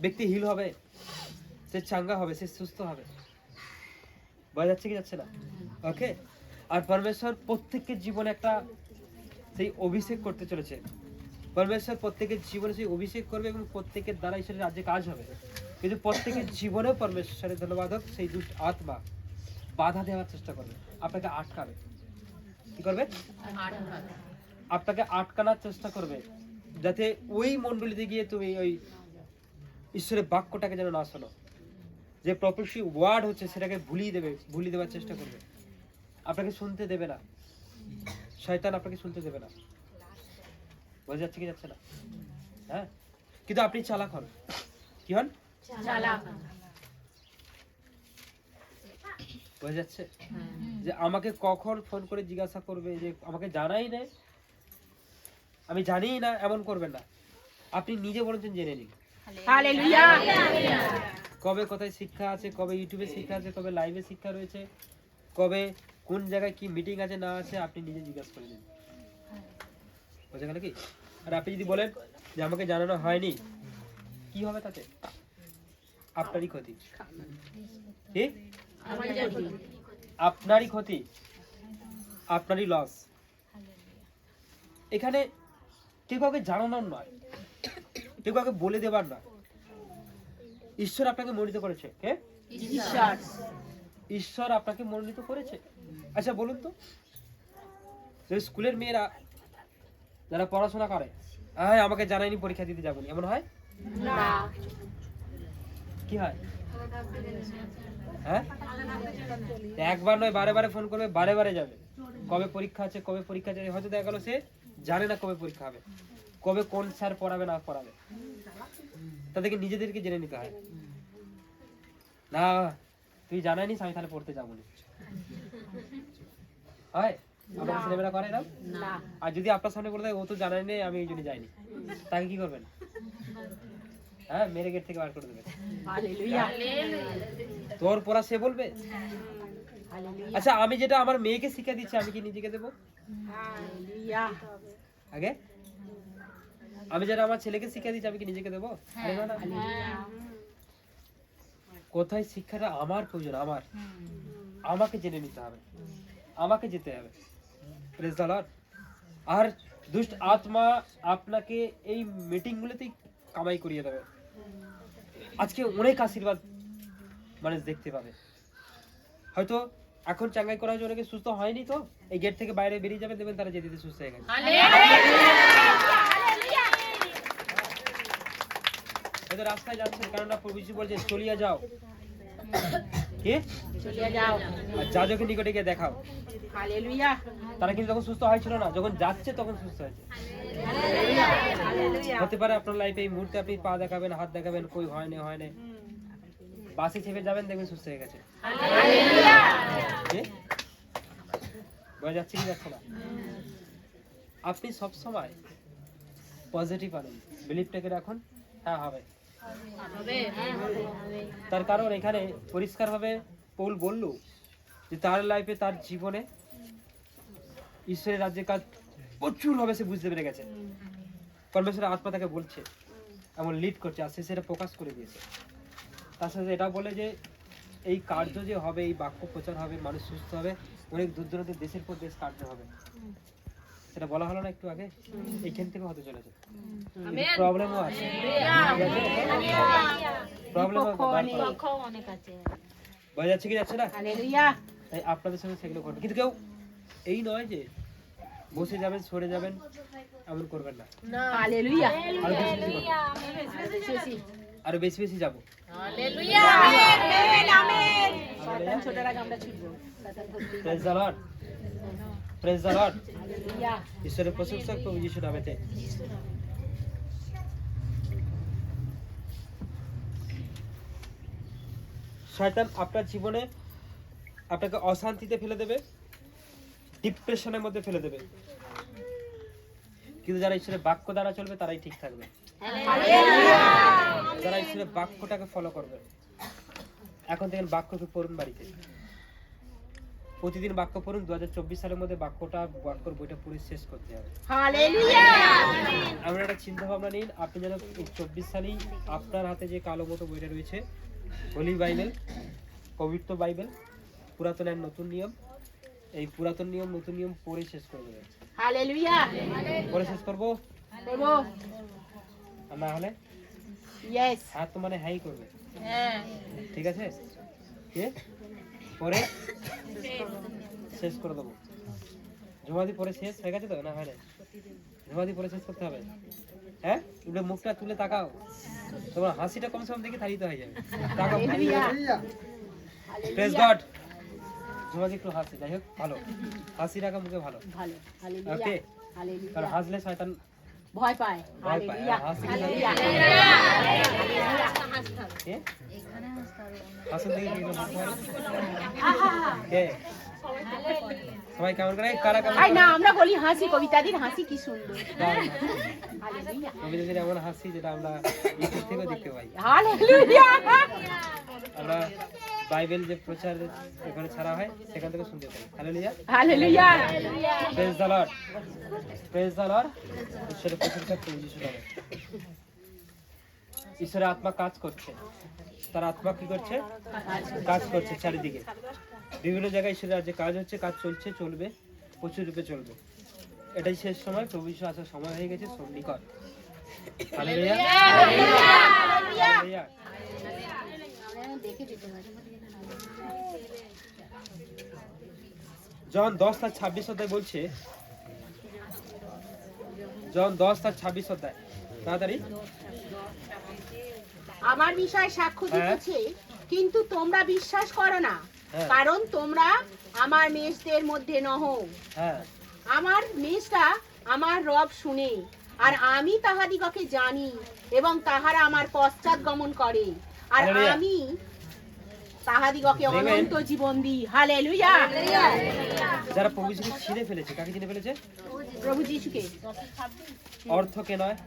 ব্যক্তি হিল হবে, সে সে চাঙ্গা হবে, সে সুস্থ হবে। বোঝা যাচ্ছে কি যাচ্ছে না? ওকে। আর পরমেশ্বর প্রত্যেকের জীবনে একটা সেই অভিষেক করতে চলেছে। পরমেশ্বর প্রত্যেকের জীবনে সেই অভিষেক করবে এবং প্রত্যেকের দ্বারা ঈশ্বরের রাজ্যে কাজ হবে। কিন্তু প্রত্যেকের জীবনেও পরমেশ্বরের ধন্যবাদ হোক, সেই দুষ্ট আত্মা বাধা দেওয়ার চেষ্টা করবে, আপনাকে আটকাবে। কি করবে? আপনাকে আটকানোর চেষ্টা করবে, যাতে ওই মণ্ডলীতে গিয়ে তুমি ওই ঈশ্বরের বাক্যটাকে যেন না শোনো। যে প্রফেসি ওয়ার্ড হচ্ছে সেটাকে ভুলিয়ে দেওয়ার চেষ্টা করবে। আপনাকে শুনতে দেবে না, শয়তান আপনাকে শুনতে দেবে না। বোঝা যাচ্ছে কি যাচ্ছে না? হ্যাঁ, কিন্তু আপনি চালাক হন। কি হন? চালাক। বোঝা যাচ্ছে যে আমাকে কখন ফোন করে জিজ্ঞাসা করবে, যে আমাকে জানাই না, আমি জানিই না, এমন করবেন না। আপনি নিজে বলেছেন জেনে নিন। হালেলুয়া। কবে কোথায় শিক্ষা আছে, কবে ইউটিউবে শিক্ষা আছে, কবে লাইভে শিক্ষা রয়েছে, কবে কোন জায়গায় কি মিটিং আছে না আছে, আপনি নিজে জিজ্ঞাসা করে নিন। বোঝা গেল কি? আর আপনি যদি বলেন যে আমাকে জানানো হয়নি, কি হবে তাতে? আপনারই ক্ষতি। কি? আপনারই ক্ষতি, আপনারই লস। এখানে কেউ কাউকে জানানোর নয়, কেউ কাউকে বলে দেবার নয়। ঈশ্বর আপনাকে মনোনীত করেছে। কে? ঈশ্বর আপনাকে মনোনীত করেছে। আচ্ছা বলুন তো, স্কুলের মেয়েরা যারা পড়াশোনা করে, হ্যাঁ আমাকে জানায়নি, পরীক্ষা দিতে যাবো এমন হয় না। কি হয়? হ্যাঁ, একবার নয় বারে বারে ফোন করবে, বারে বারে যাবে, কবে পরীক্ষা আছে, কবে পরীক্ষা আছে। হয়তো দেখা গেল সে জানে না কবে পরীক্ষা হবে, কবে কোন স্যার পড়াবে না পড়াবে। তাদেরকে নিজেদেরকে জেনে নিতে হয়। না তুই জানাইনি, আমি তাহলে পড়তে যাবো না। হয় আমাদের ছেলেমেয়েরা করে না? আর যদি আপনার সামনে বলে দেয় ও তো জানাই নেই, আমি এই জন্য যাইনি, তাকে কি করবেন? হ্যাঁ, মেরে গেট থেকে বার করে দেবেন। তোর পড়া সে বলবে। আচ্ছা আমি যেটা আমার মেয়েকে শিক্ষা দিচ্ছি, আমি কি নিজেকে দেবো আগে? আমি যেটা আমার ছেলেকে শিক্ষা দিচ্ছি, আমি কি নিজেকে দেবো? কোথায় শিক্ষাটা আমার প্রয়োজন, আমাকে জেনে নিতে হবে, আমাকে যেতে হবে। Praise the Lord. আর দুষ্ট আত্মা আপনাকে এই মিটিং গুলোতেই কামাই করিয়ে দেবে। আজকে অনেক আশীর্বাদ মানুষ দেখতে পাবে। হয়তো এখন চাঙ্গাই করা হয়েছে, অনেকে সুস্থ হয়নি, তো এই গেট থেকে বাইরে বেরিয়ে যাবেন, দেখবেন তারা যেতে সুস্থ হয়ে গেছে। হয়তো রাস্তায় যাচ্ছেন, কারণ প্রভু যিশু বলছে চলিয়া যাও। কি? চলিয়া যাও আর যাজকের নিকটে গিয়ে দেখাও। হালেলুয়া। তারা কিন্তু তখন সুস্থ হয়েছিল না, যখন যাচ্ছে তখন সুস্থ হয়েছে। হতে পারে আপনার লাইফে এই মুহূর্তে আপনি পা দেখাবেন, হাত দেখাবেন, কই হয় না হয় না, বাসে চেপে যাবেন, দেখবেন সুস্থ হয়ে গেছে। বোঝা যাচ্ছে কি যাচ্ছে না? আপনি সব সময় পজিটিভ আনুন, বিলিভটাকে রাখুন। হ্যাঁ হবে। তার কারণ এখানে পরিষ্কার ভাবে পৌল বলল যে তার লাইফে, তার জীবনে ঈশ্বরের রাজ্যের কাজ প্রচুর হবে, সে বুঝতে পেরে গেছে। পরমেশ্বরের আত্মা তাকে বলছে, এমন লিড করছে, আর সে সেটা প্রকাশ করে দিয়েছে। তার সাথে এটা বলে যে এই কার্য যে হবে, এই বাক্য প্রচার হবে, মানুষ সুস্থ হবে, অনেক দূর দূরান্তে দেশের পর দেশ কার্য হবে। সেটা বলা হলো না একটু আগে? এইখান থেকে হতে চলেছে। প্রবলেমও আছে, বোঝা যাচ্ছে কি যাচ্ছে না? তাই আপনাদের সঙ্গে সেগুলো করবেন। কিন্তু কেউ এই নয় যে বসে যাবেন, সরে যাবেন, এমন করবেন না। আরো বেশি বেশি যাবো। Praise the Lord, praise the Lord. ঈশ্বরের প্রশংসা প্রভু যিশু নামেতে। শয়তান আপনার জীবনে আপনাকে অশান্তিতে ফেলে দেবে, ডিপ্রেশনের মধ্যে ফেলে দেবে। কিন্তু যারা ঈশ্বরের বাক্য দ্বারা চলবে তারাই ঠিক থাকবে। যারা ঈশ্বরের বাক্যটাকে ফলো করবে। এখন থেকে বাক্যকে পড়ুন বাড়িতে, প্রতিদিন বাক্য পড়ুন। 2024 সালের মধ্যে বাক্যর বইটা পুরো শেষ করতে হবে। আমরা একটা চিন্তা ভাবনা নিন, আপনি যেন 24 সালেই আপনার হাতে যে কালো মতো বইটা রয়েছে হোলি বাইবেল, পবিত্র বাইবেল, পুরাতন আর নতুন নিয়ম, এই পুরাতন নিয়ম নতুন নিয়ম পড়ে শেষ করবো। হালেলুয়া। পড়ে শেষ করবো, করবো। আর না হলে ইয়েস। হাত তো মানে হাই করবে, হ্যাঁ। ঠিক আছে? কে পরে শেষ করে দেবো। জমাদি পরে শেষ হয়ে গেছে তো, না হয় না? জমাদি পরে শেষ করতে হবে। হ্যাঁ, তুমি মুখটা তুলে তাকাও, তোমার হাসিটা কম সম দেখে তাড়িত হয়ে যাবে। তাকাও। Praise god. জমাদি একটু হাসি, যাই হোক ভালো, হাসি রাখা মুখে ভালো। ভালো। হালেলুয়া। ওকে, হালেলুয়া। কারণ হাসলে শয়তান ভয় পায়। ভয় পায়। হালেলুয়া। হাসি হালেলুয়া। কে হাসুন দেখে কি ভয় পায়? কে সবাই কেমন করে কারা কেমন আই না, আমরা বলি হাসি, কবিতাদির হাসি কি সুন্দর। হালেলুয়া। কবিতাদের এমন হাসি যেটা আমরা ইউটিউব থেকে দেখতে পাই। হালেলুয়া। আমরা বাইবেল যে প্রচার এখানে ছাড়া হয় সেখান থেকে শুনতে পাই। Hallelujah, hallelujah. Praise the Lord, praise the Lord. ঈশ্বরের প্রশংসা করুন যিশু নামে। ঈশ্বরের আত্মা কাজ করছে, তার আত্মা কি করছে? কাজ করছে চারিদিকে, বিভিন্ন জায়গায় ঈশ্বরের রাজ্যে কাজ হচ্ছে, কাজ চলছে, চলবে, প্রচুর রূপে চলবে। এটাই শেষ সময়, প্রভু যিশু আসার সময় হয়ে গেছে, সন্নিকট। Hallelujah, hallelujah. জন 10:26 অধ্যায় বলছে, জন 10:26 অধ্যায়, তাড়াতাড়ি। আমার বিষয়ে সাক্ষ্য দিতেছে, কিন্তু তোমরা বিশ্বাস করো না, হ্যাঁ। কারণ তোমরা আমার মেষদের মধ্যে নহো। হ্যাঁ, আমার মেষটা আমার রব শুনে, আর আমি তাহাদিগকে জানি, এবং তাহারা আমার পশ্চাৎ গমন করে, আর হালেলুয়া। আমি তাহাদিগকে দেখবেন? অনন্ত জীবন দিই। হালেলুয়া। যারা প্রভু যিশুকে চিনে ফেলেছে, কাকে চিনে ফেলেছে? প্রভু যিশুকে। অর্থকে নয়,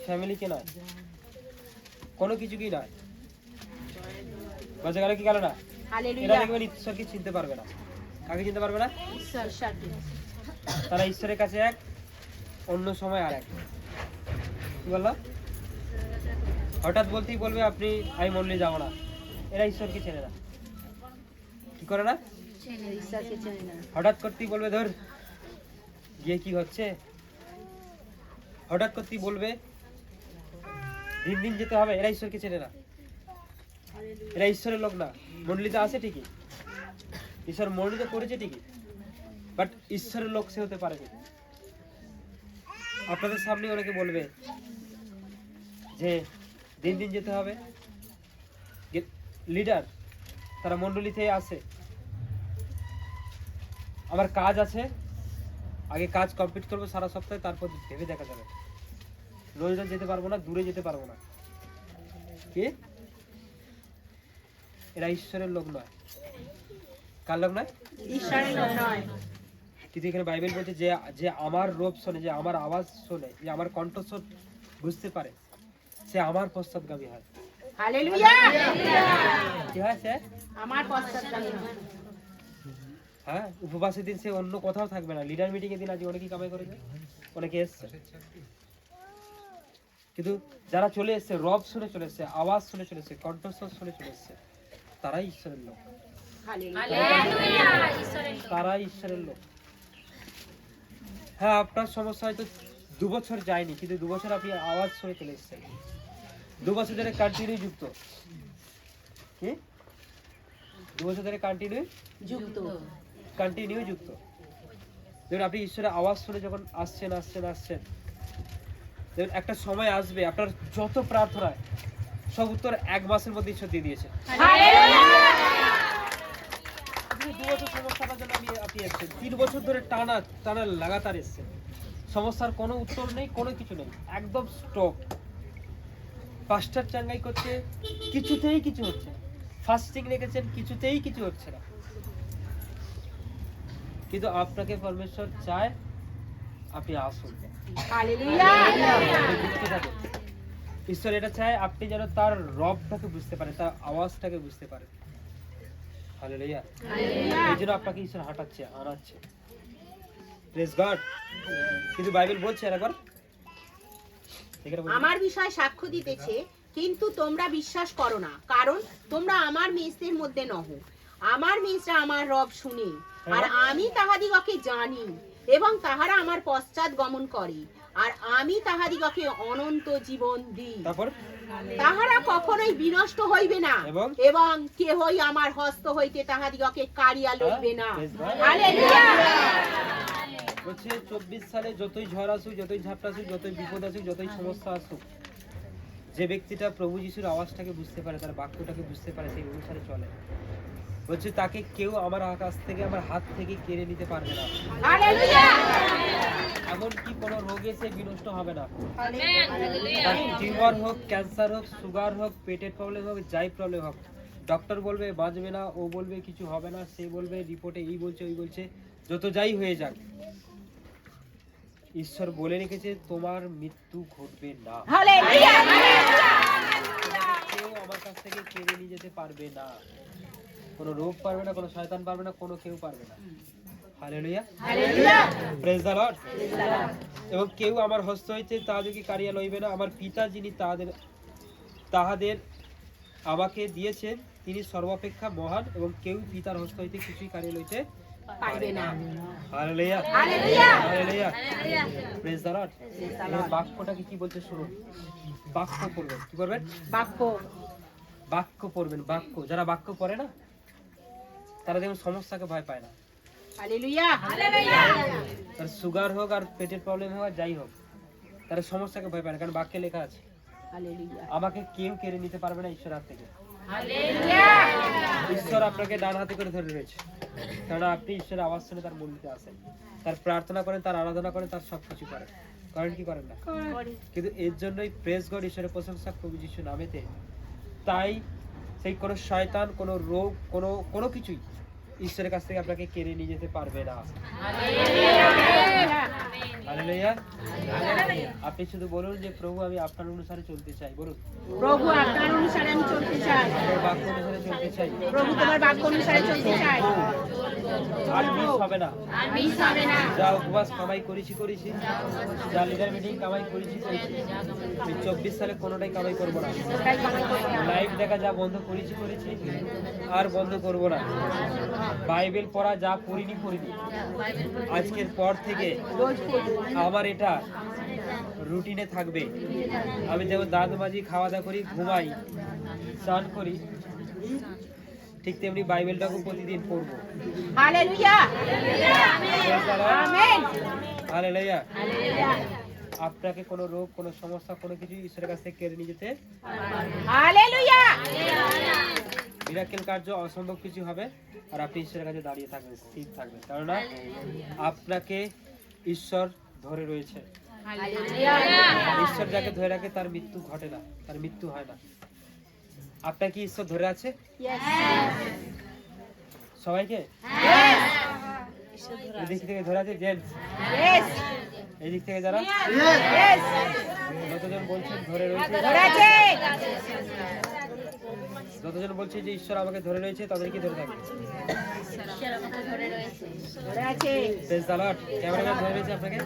ফ্যামিলিকে নয়, কোনো কিছুকেই নয়। বাজে গেল কি গেল না? এরা হালেলুয়া। দেখবেন ঈশ্বরকে চিনতে পারবে না। কাকে চিনতে পারবে না? ঈশ্বর সাথে। তারা ঈশ্বরের কাছে এক, অন্য সময় আর এক। কি বললাম? হঠাৎ বলতেই বলবে আপনি আমি মন্দিরে যাবো না। এরা ঈশ্বরকে চেনে না। কি করে না? ঈশ্বরকে চেনে না। হঠাৎ করতেই বলবে ধর গিয়ে কি হচ্ছে, হঠাৎ করতেই বলবে দিন দিন যেতে হবে। এরা ঈশ্বরকে চেনে না, এরা ঈশ্বরের লোক না। মন্ডলীতে আছে ঠিকই, ঈশ্বর মন্ডলীতে করেছে ঠিকই, বাট ঈশ্বরের লোক সে হতে পারেনি। আপনাদের সামনে অনেকে বলবে যে দিন দিন যেতে হবে, লিডার তারা মন্ডলীতে আছে, আমার কাজ আছে, আগে কাজ কমপ্লিট করবো সারা সপ্তাহে, তারপর ভেবে দেখা যাবে। রোজ রোজ যেতে পারবো না, দূরে যেতে পারবো না। কি? এরা ঈশ্বরের লোক নয়। কার লোক নয়? ঈশ্বরের লোক নয়। কিন্তু এখানে বাইবেল বলছে যে যে আমার রূপ শোনে, যে আমার আওয়াজ শোনে, যে আমার কণ্ঠস্বর বুঝতে পারে, সে আমার পশ্চাৎগামী হয়। হালেলুয়া। কি হয় সে? আমার পশ্চাৎগামী হয়। হ্যাঁ, উপবাসের দিন সে অন্য কোথাও থাকবে না। লিডার মিটিং এর দিন আজকে অনেকেই কামাই করেছে, অনেকে এসছে, কিন্তু যারা চলে এসছে রব শুনে চলে এসছে, আওয়াজ শুনে চলে এসছে, কণ্ঠস্বর শুনে চলে এসছে, তারাই ঈশ্বরের লোক। তারাই ঈশ্বরের লোক। হ্যাঁ, আপনার সমস্যা হয়তো 2 বছর যায়নি, কিন্তু 2 বছর আপনি আওয়াজ শুনে চলে এসছেন। 2 বছর ধরে কন্টিনিউ যুক্ত। কি? 2 বছর ধরে কন্টিনিউ যুক্ত। দেখুন, আপনি ঈশ্বরের আওয়াজ শুনে যখন আসছেন, দেখুন একটা সময় আসবে আপনার যত প্রার্থনা সব উত্তর 1 মাসের মধ্যে ঈশ্বর দিয়ে দিয়েছে। আপনি 2 বছর সমস্যাটার জন্য আপনি এসছেন, 3 বছর ধরে টানা লাগাতার এসছেন, সমস্যার কোনো উত্তর নেই, কোনো কিছু নেই, একদম স্টপ। পাস্টার চাঙ্গাই করছে, কিছুতেই কিছু হচ্ছে না। ফাস্টিং রেখেছেন, কিছুতেই কিছু হচ্ছে না। কিন্তু আপনাকে পরমেশ্বর চায় আপনি আসুন। হালেলুয়া। ঈশ্বর এটা চায় আপনি যেন তার রবটাকে বুঝতে পারেন, তার আওয়াজটাকে বুঝতে পারেন। হালেলুয়া। এই জন্য আপনাকে ঈশ্বর হাঁটাচ্ছে, আনাচ্ছে। Praise God. কিন্তু বাইবেল বলছে একবার, আমার বিষয় সাক্ষ্য দিতেছে, কিন্তু তোমরা বিশ্বাস করো না, কারণ তোমরা আমার মেষদের মধ্যে নহ। আমার মেষরা আমার রব শুনে, আর আমি তাহাদিগকে জানি, এবং তাহারা আমার পশ্চাৎ গমন করে, আর আমি তাহাদিগকে অনন্ত জীবন দিই। তারপর তাহারা কখনোই বিনষ্ট হইবে না, এবং? এবং কেহই আমার হস্ত হইতে তাহাদিগকে কাড়িয়া লইবে না। বেশ ভালো। হালেলুয়া। বলছে 24 সালে যতই ঝড় আসুক, যতই ঝাপটা আসুক, যতই বিপদ আসুক, যতই সমস্যা আসুক, যে ব্যক্তিটা প্রভু যিশুর আওয়াজটাকে বুঝতে পারে, তার বাক্যটাকে বুঝতে পারে, সেই অনুসারে চলে, বলছে তাকে কেউ আমার কাছ থেকে, আমার হাত থেকে কেড়ে নিতে পারবে না। হালেলুয়া। এমনকি কোনো রোগে সে বিনষ্ট হবে না। তার টিউমার হোক, ক্যান্সার হোক, সুগার হোক, পেটের প্রবলেম হোক, যাই প্রবলেম হোক, ডক্টর বলবে বাঁচবে না, ও বলবে কিছু হবে না, সে বলবে রিপোর্টে এই বলছে ওই বলছে, যত যাই হয়ে যাক, ঈশ্বর বলে রেখেছে তোমার মৃত্যু ঘটবে না। হালেলুয়া। কেউ আমার কাছ থেকে কেড়ে নিয়ে যেতে পারবে না, কোনো রোগ পারবে না, কোনো শয়তান পারবে না, কোনো কেউ পারবে না। Hallelujah, hallelujah. Praise the lord. এবং কেউ আমার হস্ত হইতে তাহাদেরকে কাড়িয়া লইবে না। আমার পিতা যিনি তাহাদের আমাকে দিয়েছেন, তিনি সর্বাপেক্ষা মহান, এবং কেউ পিতার হস্ত হইতে কিছুই কাড়িয়া লইতে পারবে না। Hallelujah, hallelujah. Hallelujah, praise the lord. এই বাক্যটাকে কি বলছে শুনুন। বাক্য পড়বেন, কি করবেন? বাক্য। বাক্য পড়বেন। বাক্য, যারা বাক্য পড়ে না, তারা দেখুন সমস্যাকে ভয় পায় না। হালেলুয়া। তার সুগার হোক আর পেটের প্রবলেম হোক আর যাই হোক, তারা সমস্যাকে ভয় পায় না, কারণ বাক্যে লেখা আছে হালেলুয়া। আমাকে কেউ কেড়ে নিতে পারবে না ঈশ্বর হাত থেকে। হালেলুয়া। ঈশ্বর আপনাকে ডান হাতে করে ধরে রয়েছে, কারণ আপনি ঈশ্বরের আওয়াজ শুনে তার মন্দিরে আসেন, তার প্রার্থনা করেন, তার আরাধনা করেন, তার সবকিছু করেন। করেন কি করেন না? কিন্তু এর জন্যই প্রেজ গড, ঈশ্বরের প্রশংসা প্রভু যিশু নামেতে। তাই সেই কোনো শয়তান, কোনো রোগ, কোনো কিছুই ঈশ্বরের কাছ থেকে আপনাকে কেড়ে নিয়ে যেতে পারবে না। হালেলুয়া। আপনি শুধু বলুন যে প্রভু আমি আপনার অনুসারে চলতে চাই। বলুন, প্রভু আপনার অনুসারে আমি চলতে চাই। আপনার বাক্য অনুসারে চলতে চাই। প্রভু তোমার বাক্য অনুসারে চলতে চাই। আর মিস হবে না। মিস হবে না। যা উপবাস কামাই করেছি, যা লিডার মিটিং কামাই করেছি। এই 24 সালে কোনোটাই কামাই করবো না। তাই কামাই করবো না। লাইভ দেখা যা বন্ধ করেছি, আর বন্ধ করব না। বাইবেল পড়া যা পড়িনি, আজকের পর থেকে রোজ পড়বো। আমার এটা রুটিনে থাকবে। আমি যেমন দাঁত মাজি, খাওয়া দাওয়া করি, ঘুমাই, স্নান করি, ঠিক তেমনি বাইবেলটাকে প্রতিদিন পড়বো। হালেলুয়া। আমেন। হালেলুয়া। হালেলুয়া। আপনাকে কোনো রোগ, কোনো সমস্যা, কোনো কিছু ঈশ্বরের কাছ থেকে কেড়ে নিয়ে যেতে। হালেলুয়া। মিরাকেল কার্য, অসম্ভব কিছু হবে, আর আপনি ঈশ্বরের কাছে দাঁড়িয়ে থাকবেন, স্থির থাকবেন, কেননা আপনাকে ঈশ্বর ধরে রয়েছে। ঈশ্বর যাকে ধরে রাখে তার মৃত্যু ঘটে না, তার মৃত্যু হয় না। আপনাকে ঈশ্বর ধরে আছে সবাইকে? এদিক থেকে ধরে আছে জেন্টস, এদিক থেকে যারা যতজন বলছেন ধরে রয়েছে, যতজন বলছে যে ঈশ্বর আমাকে ধরে রয়েছে, তাদেরকে ধরে থাকবে। Praise the Lord. ক্যামেরাম্যান ধরে রয়েছে আপনাকে?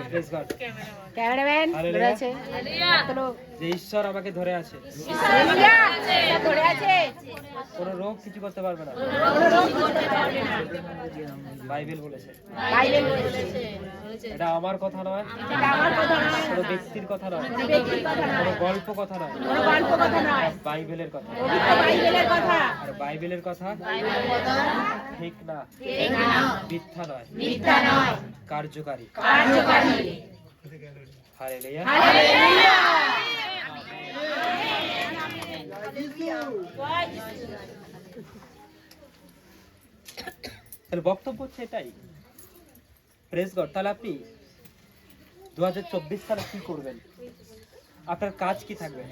Praise god. ক্যামেরাম্যান ধরে আছে। যে ঈশ্বর আমাকে ধরে আছে, ধরে আছে। কোনো রোগ কিছু করতে পারবে না, বাইবেল বলেছে। বাইবেল বলেছে। এটা আমার কথা নয়, এটা আমার কথা নয়, কোনো ব্যক্তির কথা নয়, ব্যক্তির কথা নয়, কোনো গল্প কথা নয়, কোনো গল্প কথা নয়, বাইবেলের কথা। পবিত্র বাইবেলের কথা। আর বাইবেলের কথা ঠিক না, মিথ্যা নয়, মিথ্যা নয়, কার্যকারী। কার্যকারী। হালেলুয়া। হালেলুয়া। তাহলে বক্তব্য হচ্ছে এটাই। Praise God. তাহলে আপনি 2024 সালে কি করবেন? আপনার কাজ কি থাকবে?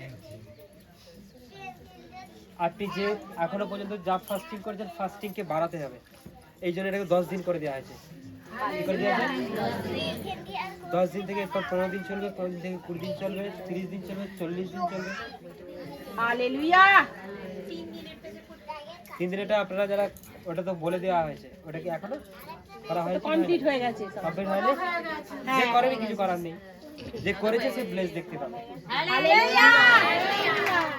আপনি যে এখনো পর্যন্ত যা ফাস্টিং করেছেন, ফাস্টিং কে বাড়াতে হবে। এই জন্য এটাকে 10 দিন করে দেওয়া হয়েছে। কি করে দেওয়া হয়েছে? 10 দিন থেকে এরপর 15 দিন চলবে, 15 দিন থেকে 20 দিন চলবে, 30 দিন চলবে, 40 দিন চলবে। হালেলুয়া। 3 দিন এটা আপনারা যারা, ওটা তো বলে দেওয়া হয়েছে, ওটা কি এখনো করা হয়েছে? কমপ্লিট হয়ে গেছে সব। কমপ্লিট হয়নি? যে করেনি কিছু করার নেই। যে করেছে সে ব্লেস দেখতে পাবে।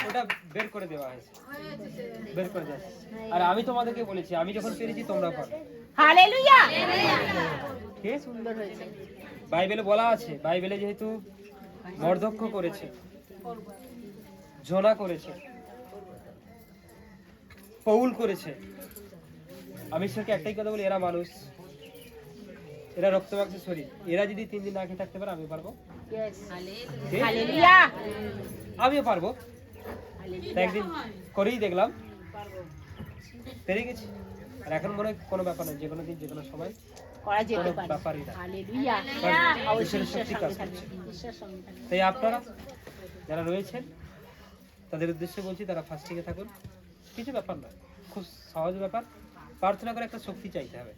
ওটা বের করে দেওয়া হয়েছে, বের করে দেওয়া হয়েছে। আর আমি তোমাদেরকে বলেছি, আমি যখন পেরেছি তোমরা পারো। হালেলুয়া। কে সুন্দর হয়েছে। বাইবেলে বলা আছে, বাইবেলে যেহেতু মর্দক্ষ করেছে, জোনা করেছে, পৌল করেছে, আমি ঈশ্বরকে একটাই কথা বলি, এরা মানুষ, এরা রক্ত মাংসের শরীর, এরা যদি 3 দিন না খেয়ে থাকতে পারে, আমি পারবো? কে? হালেলুয়া। আমিও পারবো। তা একদিন করেই দেখলাম, পেরে গেছি। আর এখন মনে হয় কোনো ব্যাপার নয়, যে কোনো দিন যে কোনো সময় করা যেতে কোনো পারে। ব্যাপারই না। হালেলুয়া। কারণ অবশ্যই ঈশ্বরের ঈশ্বর শক্তি সঙ্গে কাজ থাকবে। করছে। ঈশ্বর সঙ্গে থাকবে। তাই আপনারা যারা রয়েছেন তাদের উদ্দেশ্যে বলছি, তারা ফাস্টিংয়ে থাকুন, কিছু ব্যাপার না, খুব সহজ ব্যাপার। প্রার্থনা করে একটা শক্তি চাইতে হবে।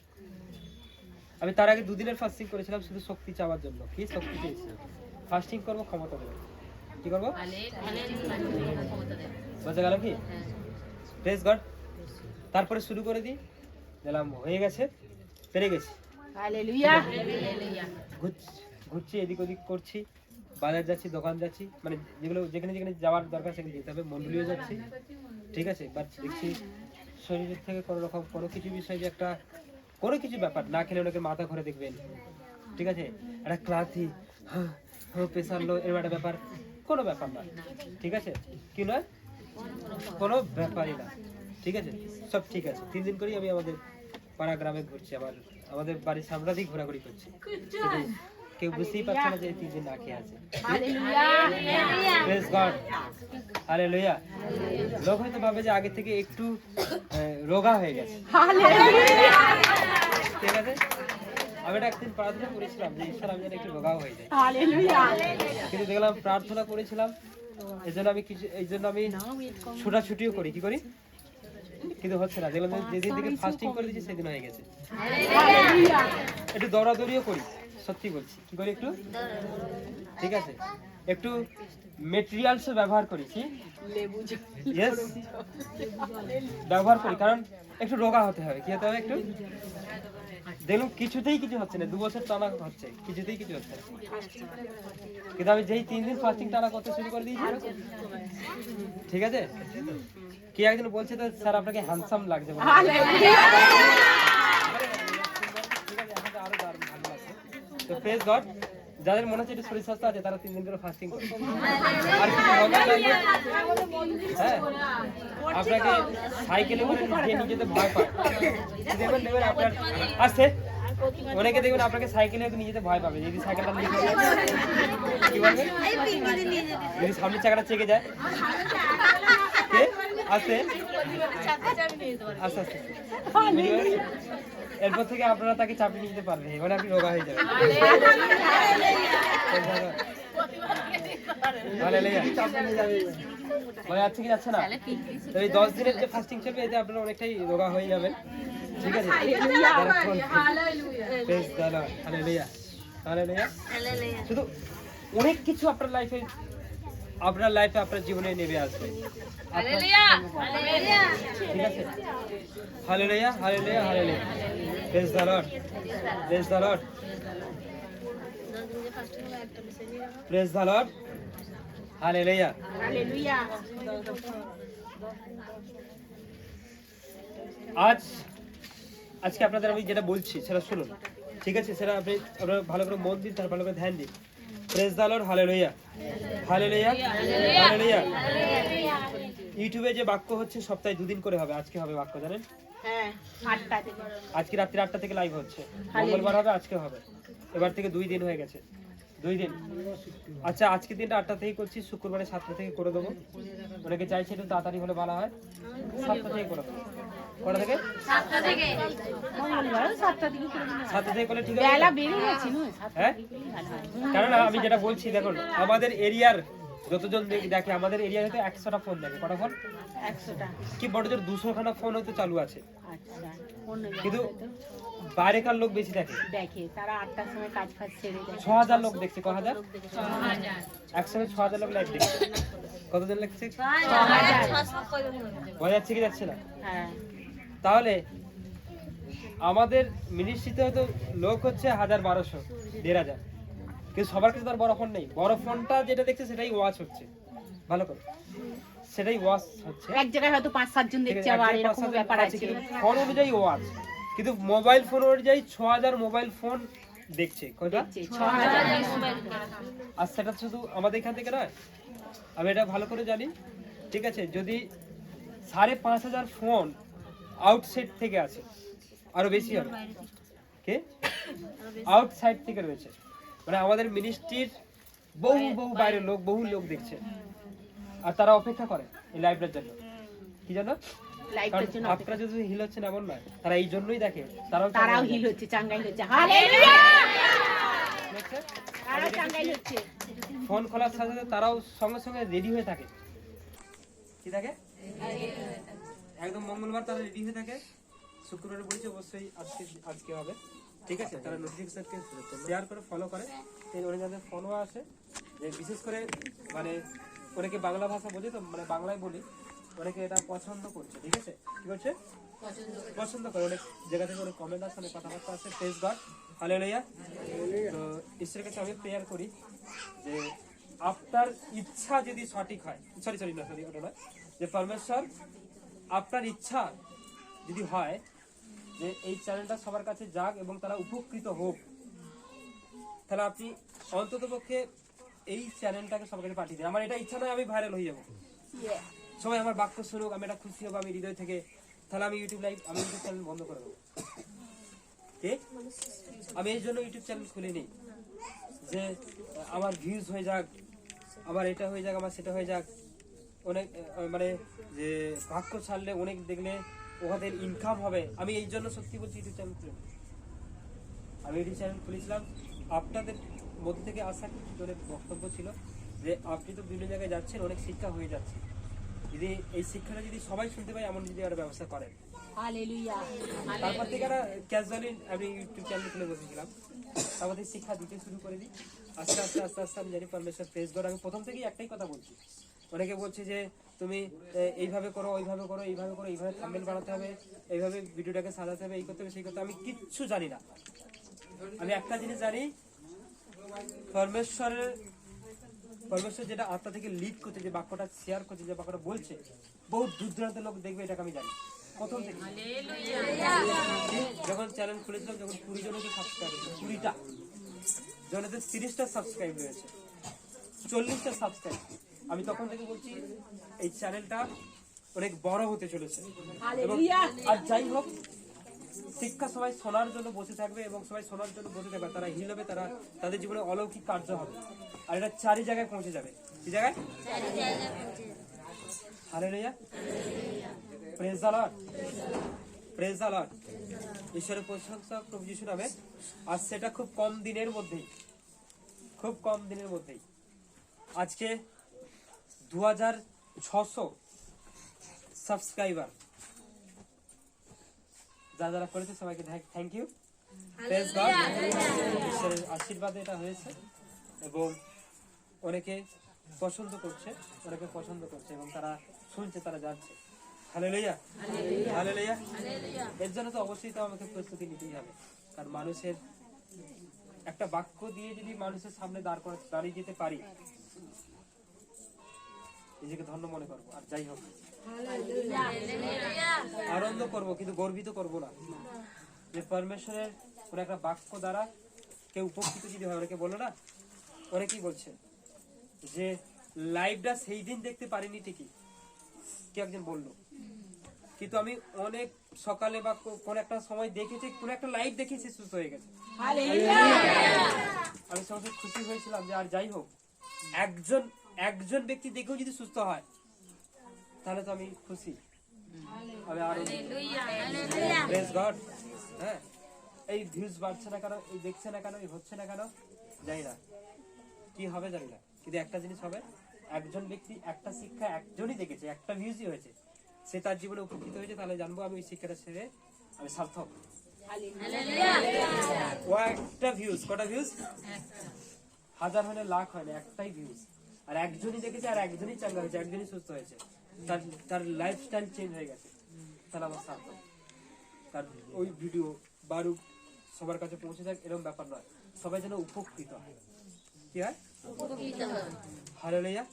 আমি তার আগে 2 দিনের ফাস্টিং করেছিলাম শুধু শক্তি চাওয়ার জন্য। কি শক্তি চেয়েছিলাম? ফাস্টিং করবো, ক্ষমতা দেবে। কি করবো? বোঝা গেল কি? Praise God. তারপরে শুরু করে দিই, দিলাম হয়ে গেছে, পেরে গেছি। হালেলুয়া। ঘুরছি, এদিক ওদিক করছি, বাজার যাচ্ছি, দোকান যাচ্ছি, মানে যেগুলো যেখানে যেখানে যাওয়ার দরকার সেখানে যেতে হবে, মন্ডলীয় যাচ্ছি, ঠিক আছে। বাট দেখছি শরীরের থেকে কোনো রকম কোনো কিছু বিষয় যে একটা কোনো কিছু ব্যাপার না খেলে অনেকে মাথা ঘুরে দেখবেন, ঠিক আছে, একটা ক্লান্তি, প্রেশার লো, এরকম একটা ব্যাপার, কোনো ব্যাপার না, ঠিক আছে। কি নয়, কোনো ব্যাপারই না, ঠিক আছে, সব ঠিক আছে। 3 দিন করেই আমি আমাদের পাড়া গ্রামে ঘুরছি, আমাদের বাড়ির সামনে দিয়ে ঘোরাঘুরি করছি, কিন্তু কেউ বুঝতেই পারছে না যে 3 দিন না খেয়ে আছে। Praise God, hallelujah. লোক হয়তো ভাবে যে আগে থেকে একটু রোগা হয়ে গেছে, ঠিক আছে। আমি এটা একদিন প্রার্থনা করেছিলাম যে ঈশ্বর আমি যেন একটু রোগাও হয়ে যাই, কিন্তু দেখলাম প্রার্থনা করেছিলাম, এই জন্য আমি ছুটাছুটিও করি, কি করি, কিন্তু হচ্ছে না। দেখলাম যেদিন থেকে ফাস্টিং করে দিচ্ছি সেদিন হয়ে গেছে। একটু দৌড়াদৌড়িও করি, সত্যি বলছি, কি করি একটু, ঠিক আছে, একটু মেটেরিয়ালস ব্যবহার করি, কি ইয়েস ব্যবহার করি, কারণ একটু রোগা হতে হবে। কি হতে হবে একটু? দেখুন কিছুতেই কিছু হচ্ছে না, 2 বছর টানা হচ্ছে, কিছুতেই কিছু হচ্ছে না। কিন্তু আমি যেই 3 দিন ফাস্টিং টানা করতে শুরু করে দিয়েছি, ঠিক আছে। কি একজন বলছে তো, স্যার আপনাকে হ্যান্ডসাম লাগছে বলে। আরো দারুণ ভালো লাগছে। তো প্রেজ গড, যাদের মনে হচ্ছে একটু শরীর স্বাস্থ্য আছে তারা 3 দিন করে ফাস্টিং করে। আর কিছু মজা লাগবে, হ্যাঁ, আপনাকে সাইকেলে করে নিয়ে যেতে ভয় পায়, দেখবেন আপনার আসছে, অনেকে দেখবেন আপনাকে সাইকেলে নিয়ে যেতে ভয় পাবে, যদি সাইকেলটা নিয়ে যায়, কি বলবেন, যদি সামনের চাকাটা চেকে যায়, কে আসছে আস্তে আস্তে, এরপর থেকে আপনারা তাকে চাপিয়ে নিতে পারবেন, এবার আপনি রোগা হয়ে যাবেন। মানে যাচ্ছে কি যাচ্ছে না? তো এই 10 দিনের যে ফাস্টিং চলবে, এতে আপনারা অনেকটাই রোগা হয়ে যাবেন, ঠিক আছে। শুধু অনেক কিছু আপনার লাইফে আপনার জীবনে নেমে আসবে, ঠিক আছে। Hallelujah, hallelujah, hallelujah. Praise the Lord, praise the Lord, praise the Lord, hallelujah. আজকে আপনাদের আমি যেটা বলছি সেটা শুনুন, ঠিক আছে। সেটা আপনারা ভালো করে মন দিন, তার ভালো করে ধ্যান দিন। Praise the Lord, hallelujah, hallelujah, hallelujah. ইউটিউবে যে বাক্য হচ্ছে সপ্তাহে 2 দিন করে হবে। আজকে হবে বাক্য, জানেন, আজকে রাত্রি 8টা থেকে লাইভ হচ্ছে, মঙ্গলবার হবে, আজকে হবে, এবার থেকে 2 দিন হয়ে গেছে, 2 দিন। আচ্ছা, আজকে দিনটা 8টা থেকে করছি, শুক্রবারে 7টা থেকে করে দেবো। অনেকে চাইছে একটু তাড়াতাড়ি হলে ভালো হয়, 7টা থেকে করে দেবো। কটা থেকে? 7টা থেকে। 7টা থেকে করলে ঠিক আছে, হ্যাঁ। কারণ আমি যেটা বলছি, দেখুন আমাদের এরিয়ার যতজন দেখে, আমাদের এরিয়া হয়তো 100টা ফোন দেখে। কটা ফোন? 100টা। কি বড় জোর 200খানা ফোন হয়তো চালু আছে, কিন্তু বাইরেকার লোক বেশি দেখে, তারা 8টার সময় কাজ ফাজ ছেড়ে দেয়। 6000 লোক দেখছে, ক হাজার? একসঙ্গে 6000 লোক লাইভ দেখছে। কতজন দেখছে? 6000। বোঝা যাচ্ছে কি যাচ্ছে না? তাহলে আমাদের মিনিস্ট্রিতে হয়তো লোক হচ্ছে 1000-1200, 1500, কিন্তু সবার কাছে তার বড় ফোন নেই, বড় ফোনটা যেটা দেখছে সেটাই ওয়াচ হচ্ছে, ভালো করে সেটাই ওয়াচ হচ্ছে, এক জায়গায় হয়তো 5-7 জন দেখছে, আবার এরকম ব্যাপার আছে। ফোন অনুযায়ী ওয়াচ, কিন্তু মোবাইল ফোন অনুযায়ী 6000 মোবাইল ফোন দেখছে, কয়টা? আর সেটা শুধু আমাদের এখান থেকে নয়, আমি এটা ভালো করে জানি, ঠিক আছে? যদি 5500 ফোন আউটসাইড থেকে আছে, আরো বেশি হবে, কে আউটসাইড থেকে রয়েছে, মানে আমাদের মিনিস্ট্রির বহু বহু বাইরের লোক, বহু লোক দেখছে, আর তারা অপেক্ষা করে এই লাইভটার জন্য। কি জানো, আপনারা যদি হিল হচ্ছেন এমন নয়, তারা এই জন্যই দেখে, তারাও হিল হচ্ছে, চাঙ্গাই হচ্ছে, হালেলুয়া, তারাও চাঙ্গাই হচ্ছে। ফোন খোলার সাথে সাথে তারাও সঙ্গে সঙ্গে রেডি হয়ে থাকে, কি থাকে একদম মঙ্গলবার তারা রেডি হয়ে থাকে, শুক্রবারে বলেছে অবশ্যই আজকে হবে, ঠিক আছে? তারা নোটিফিকেশনকে শেয়ার করে ফলো করে, অনেক যাদের ফোনও আসে, যে বিশেষ করে মানে অনেকে বাংলা ভাষা বোঝে তো, মানে বাংলায় বলি, অনেকে এটা পছন্দ করছে, ঠিক আছে? কি করছে? পছন্দ করে, অনেক জায়গা থেকে অনেক কমেন্ট আসে, অনেক কথাবার্তা আসে, প্রেজ গড, হালেলুয়া। তো ঈশ্বরের কাছে আমি প্রেয়ার করি যে আপনার ইচ্ছা যদি সঠিক হয়, সরি ওটা নয়, যে পরমেশ্বর আপনার ইচ্ছা যদি হয় যে এই চ্যানেলটা সবার কাছে যাক এবং তারা উপকৃত হোক, তাহলে আপনি অন্তত পক্ষে এই চ্যানেলটাকে সবার কাছে পাঠিয়ে দিন। আমার এটা ইচ্ছা নয় আমি ভাইরাল হয়ে যাবো, সবাই আমার বাক্য শুনুক, আমি এটা খুশি হবো, আমি হৃদয় থেকে, তাহলে আমি ইউটিউব চ্যানেল বন্ধ করে দেবো। আমি এই জন্য ইউটিউব চ্যানেল খুলিনি যে আমার ভিউজ হয়ে যাক, আমার এটা হয়ে যাক, আমার সেটা হয়ে যাক, অনেক মানে যে বাক্য ছাড়লে অনেক দেখলে ওদের ইনকাম হবে, আমি এই জন্য সত্যি বলছি ইউটিউব চ্যানেল খুলি। আমি ইউটিউব চ্যানেল খুলেছিলাম আপনাদের মধ্যে থেকে আসা কিছু জনের বক্তব্য ছিল যে আপনি তো বিভিন্ন জায়গায় যাচ্ছেন, অনেক শিক্ষা হয়ে যাচ্ছে, যদি এই শিক্ষাটা যদি সবাই শুনতে পায় এমন যদি একটা ব্যবস্থা করেন, তারপর থেকে ক্যাজুয়ালি আমি ইউটিউব চ্যানেল খুলে বসেছিলাম, তারপর থেকে শিক্ষা দিতে শুরু করে দিই, আস্তে আস্তে আস্তে আস্তে আমি জানি পরমেশ্বর প্রেজ গড। আমি প্রথম থেকেই একটাই কথা বলছি, অনেকে বলছে যে তুমি এইভাবে করো, ওইভাবে করো, এইভাবে করো, এইভাবে থাম্বনেল বানাতে হবে, এইভাবে ভিডিওটাকে সাজাতে হবে, এই করতে হবে, সেই করতে হবে, আমি কিচ্ছু জানি না। আমি একটা জিনিস জানি, পরমেশ্বর যেটা আত্মা থেকে লিড করছে, যে বাক্যটা শেয়ার করছে, যে বাক্যটা বলছে, বহু দূর দূরান্তের লোক দেখবে, এটাকে আমি জানি প্রথম থেকে। যখন চ্যানেল খুলেছিলাম, যখন 20 জনের সাবস্ক্রাইব হয়েছে, 20টা জনেদের 30টা সাবস্ক্রাইব হয়েছে, 40টা সাবস্ক্রাইব, আমি তখন থেকে বলছি এই চ্যানেলটা অনেক বড় হতে চলেছে। এবং আর যাই হোক, শিক্ষা সবাই শোনার জন্য বসে থাকবে, এবং সবাই শোনার জন্য বসে থাকবে, তারা হিল হবে, তারা তাদের জীবনে অলৌকিক কার্য হবে, আর এটা 4 জায়গায় পৌঁছে যাবে। কি জায়গায়? Hallelujah, praise the Lord, praise the Lord, ঈশ্বরের প্রশংসা প্রভু যিশু নামে। আর সেটা খুব কম দিনের মধ্যেই, খুব কম দিনের মধ্যেই, আজকে 2600 সাবস্ক্রাইবার, যারা করেছে সবাইকে থ্যাংক ইউ, প্রেজ গড। ঈশ্বরের আশীর্বাদে এটা হয়েছে, এবং অনেকে পছন্দ করছে, এবং তারা শুনছে, তারা যাচ্ছে। Hallelujah, hallelujah. এর জন্য তো অবশ্যই তো আমাকে প্রস্তুতি নিতেই হবে, কারণ মানুষের একটা বাক্য দিয়ে যদি মানুষের সামনে দাঁড়িয়ে যেতে পারি, নিজেকে ধন্য মনে করবো। আর যাই হোক, আনন্দ করবো, কিন্তু গর্বিত করবো না, যে পরমেশ্বরের কোন একটা বাক্য দ্বারা কেউ উপকৃত যদি হয়। অনেকে বললো না, অনেকেই বলছে যে লাইভটা সেই দিন দেখতে পারিনি ঠিকই, কে একজন বললো, কিন্তু আমি অনেক সকালে বা কোন একটা সময় দেখেছি, কোন একটা লাইভ দেখেছি, সুস্থ হয়ে গেছে। আমি সবচেয়ে খুশি হয়েছিলাম যে আর যাই হোক, একজন ব্যক্তি দেখেও যদি সুস্থ হয়, তাহলে তো আমি খুশি, আমি আরো প্রেজ গড। হ্যাঁ, এই ভিউজ বাড়ছে না কেন, এই দেখছে না কেন, এই হচ্ছে না কেন, জানি না কি হবে, জানি না, কিন্তু একটা জিনিস হবে, একজন ব্যক্তি একটা শিক্ষা একজনই দেখেছে, একটা ভিউজই হয়েছে, সে তার জীবনে উপকৃত হয়েছে, তাহলে জানবো আমি ওই শিক্ষাটা ছেড়ে আমি সার্থক। ও একটা ভিউজ, কটা ভিউজ? 1000 হলে লাখ হয় না, একটাই ভিউজ, আর একজনই দেখেছে, আর একজনই চাঙ্গা হয়েছে, একজনই সুস্থ হয়েছে, তার লাইফস্টাইল চেঞ্জ হয়ে গেছে, তাহলে আমার সার্থক। তার ওই ভিডিও বারুক সবার কাছে পৌঁছে যাক এরকম ব্যাপার নয়, সবাই যেন উপকৃত হয়। কি হয়? হালেলুয়া।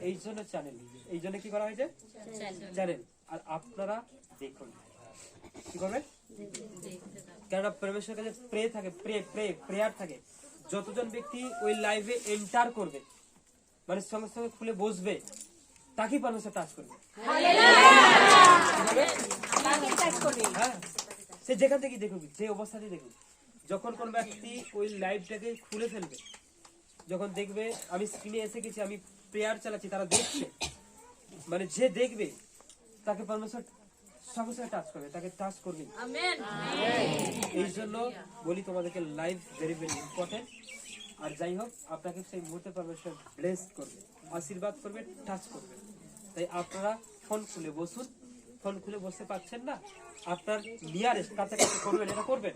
এই জন্য চ্যানেল, এই জন্য কি করা হয়েছে চ্যানেল। আর আপনারা দেখুন কি করবেন, কেননা পরমেশ্বরের কাছে প্রে থাকে, প্রেয়ার থাকে। যতজন ব্যক্তি ওই লাইভে এন্টার করবে, মানে সঙ্গে সঙ্গে খুলে বসবে, তাকেই পরমেশ্বর টাচ করবে। হ্যাঁ, সে যেখান থেকে দেখুক, যে অবস্থাতেই দেখুক, যখন কোন ব্যক্তি ওই লাইভটাকে খুলে ফেলবে, যখন দেখবে আমি স্ক্রিনে এসে গেছি, আমি প্রেয়ার চালাচ্ছি, তারা দেখছে, মানে যে দেখবে তাকে পরমেশ্বর সঙ্গে সঙ্গে টাচ করবে, তাকে টাচ করবে। এই জন্য বলি তোমাদেরকে লাইভ ভেরি ভেরি ইম্পর্টেন্ট। আর যাই হোক, আপনাকে সেই মুহূর্তে পরমেশ্বর ব্লেস করবে, আশীর্বাদ করবে, টাচ করবে। তাই আপনারা ফোন খুলে বসুন। ফোন খুলে বসতে পারছেন না, আপনার নিয়ারেস্ট কাছাকাছি করবেন, এটা করবেন।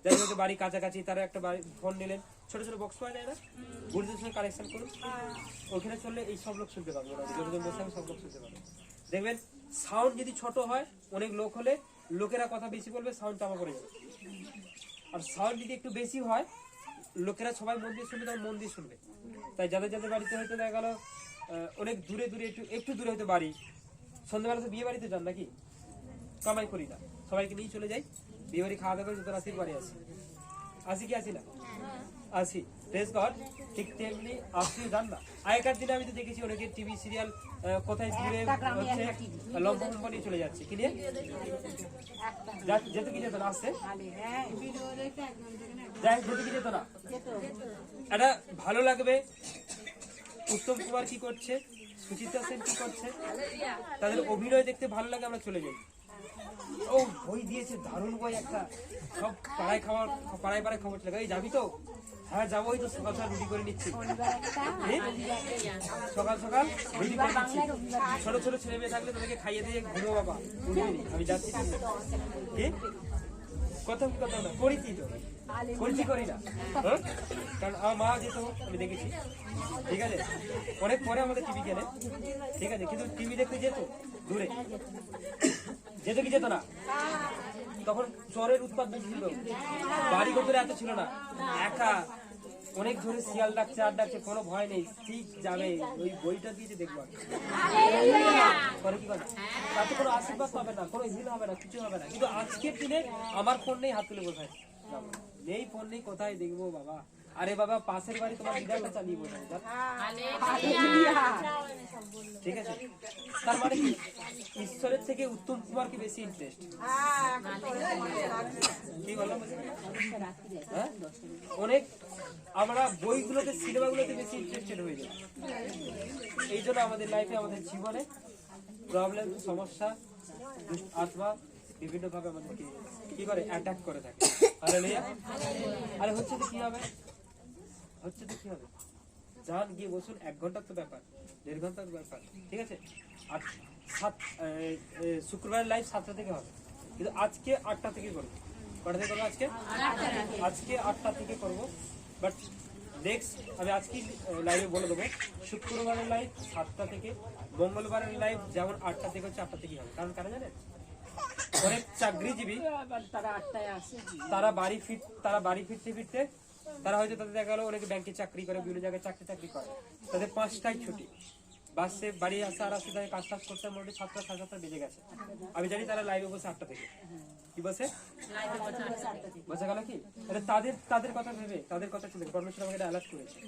যাই হোক, বাড়ি কাছাকাছি তারা একটা বাড়ি ফোন নিলেন, ছোট ছোট বক্স পাওয়া যায় না, ব্লুটুথের সঙ্গে কানেকশন করুন, ওখানে চললে এই সব লোক শুনতে পাবে, যতজন বসে সব লোক শুনতে পাবে। দেখবেন সাউন্ড যদি ছোট হয়, অনেক লোক হলে লোকেরা কথা বেশি বলবে, সাউন্ড চাপা পড়ে যাবে। আর সাউন্ড যদি একটু বেশি হয়, লোকেরা সবাই মন দিয়ে শুনবে, তখন মন দিয়ে শুনবে। তাই যাদের যাদের বাড়িতে হয়তো দেখা গেল অনেক দূরে দূরে, একটু দূরে হয়তো বাড়ি, সন্ধ্যাবেলা তো বিয়ে বাড়িতে যান নাকি, কামাই করি না, সবাইকে নিয়ে চলে যাই বিয়ে বাড়ি, খাওয়া দাওয়া করে যত রাত্রির বাড়ি আসি কি আসি না আসি, প্রেজ গড। ঠিক তেমনি আপনি জান না, আগেকার দিনে আমি তো দেখেছি অনেকে টিভি সিরিয়াল কোথায় দূরে হচ্ছে লম্বা লম্বা নিয়ে চলে যাচ্ছে, কি নিয়ে যেত কি যেত না, আসছে যেত কি যেত না, এটা ভালো লাগবে। উত্তম কুমার কি করছে, সুচিত্রা সেন কি করছে, তাদের অভিনয় দেখতে ভালো লাগে, আমরা চলে যাই। ও বই দিয়েছে, দারুণ বই একটা, সব পাড়ায় পাড়ায় খবর চলে, এই যাবি তো? হ্যাঁ যাবো, ওই তো সকাল সকাল রুটি করে নিচ্ছি, সকাল সকাল রুটি করে নিচ্ছি। ছোট ছোট ছেলে মেয়ে থাকলে তাদেরকে খাইয়ে দিয়ে ঘুমো বাবা, আমি যাচ্ছি। কথা কথা না করেছি তো, করি না, কারণ আমার মা যেত, আমি দেখেছি, ঠিক আছে। অনেক পরে আমাদের টিভি কেনে, ঠিক আছে, কিন্তু টিভি দেখতে যেত দূরে, যেত কি যেত না, তখন চরের উৎপাদ ছিল, বাড়ি গোতরে এত ছিল না, একা অনেক ধরে শিয়াল ডাকছে আর ডাকছে, কোনো ভয় নেই, ঠিক যাবে, ওই বইটা দিয়েছে দেখবো পরে কি করে, তাতে কোনো আশীর্বাদ পাবে না, কোনো হিল হবে না, কিছু হবে না। কিন্তু আজকের দিনে আমার ফোন নেই, হাত তুলে বোঝায় নেই, ফোন নেই, কোথায় দেখবো বাবা? আরে বাবা, পাশের বাড়ি তোমার লিডারটা চালিয়ে বোঝায়, ঠিক আছে। তার মানে কি, ঈশ্বরের থেকে উত্তম কুমারকে বেশি ইন্টারেস্ট, কি বললাম? হ্যাঁ, অনেক আমরা বইগুলোতে, সিনেমাগুলোতে বেশি ইন্টারেস্টেড হয়ে যাই। এই জন্য আমাদের লাইফে, আমাদের জীবনে প্রবলেম, সমস্যা, আত্মা বিভিন্ন ভাবে আমাদেরকে কি করে, অ্যাটাক করে থাকে। আরে হচ্ছে তো কি হবে, যান গিয়ে বসুন, 1 ঘন্টার তো ব্যাপার, 1.5 ঘন্টার ব্যাপার, ঠিক আছে। আর শুক্রবার লাইভ 7টা থেকে হবে, কিন্তু আজকে 8টা থেকে করবো। কটা থেকে করবো? আজকে 8টা থেকে করবো। বাট নেক্সট আমি আজকে লাইভে বলে দেবো, শুক্রবারের লাইভ 7টা থেকে, মঙ্গলবারের লাইভ যেমন 8টা থেকে হচ্ছে 8টা থেকেই হবে। কারণ কারা জানেন, অনেক চাকরিজীবী তারা বাড়ি ফিরতে তারা হয়তো, তাদের দেখা গেলো অনেকে ব্যাংকে চাকরি করে, বিভিন্ন জায়গায় চাকরি করে, তাদের 5টায় ছুটি, বাসে বাড়ি আসে, আর আসতে তাদের কাজ করতে মোটামুটি 7টা, 7:30 বেজে গেছে। আমি জানি তারা লাইভে বসে 8টা থেকে, কি বসে বসে গেল কি, তাদের কথা ভেবে, তাদের কথা ছিল, পরমেশ্বর আমাকে অ্যালার্ট করেছে।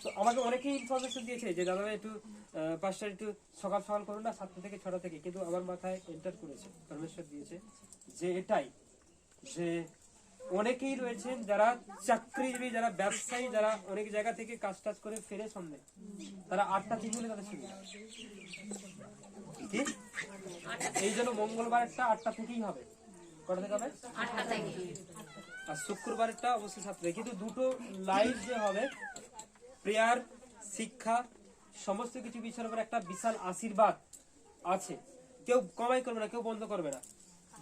তো আমাকে অনেকেই ইনফরমেশন দিয়েছে যে দাদা একটু 5টা একটু সকাল করুন না, 7টা থেকে 6টা থেকে, কিন্তু আমার মাথায় এন্টার করেছে, পরমেশ্বর দিয়েছে যে এটাই, যে অনেকেই রয়েছেন যারা চাকরিজীবী, যারা ব্যবসায়ী, যারা অনেক জায়গা থেকে কাজ করে ফেরে সন্ধ্যে, তারা 8টা থেকে হলে তাদের সুবিধা, ঠিক। এই জন্য মঙ্গলবারেরটা 8টা থেকেই হবে। কটা থেকে হবে? 8টা থেকে। আর শুক্রবারেরটা অবশ্যই 7টা থেকে। কিন্তু দুটো লাইভ যে হবে, প্রেয়ার, শিক্ষা, সমস্ত কিছু বিষয়ের উপর একটা বিশাল আশীর্বাদ আছে। কেউ কমাই করবে না, কেউ বন্ধ করবে না।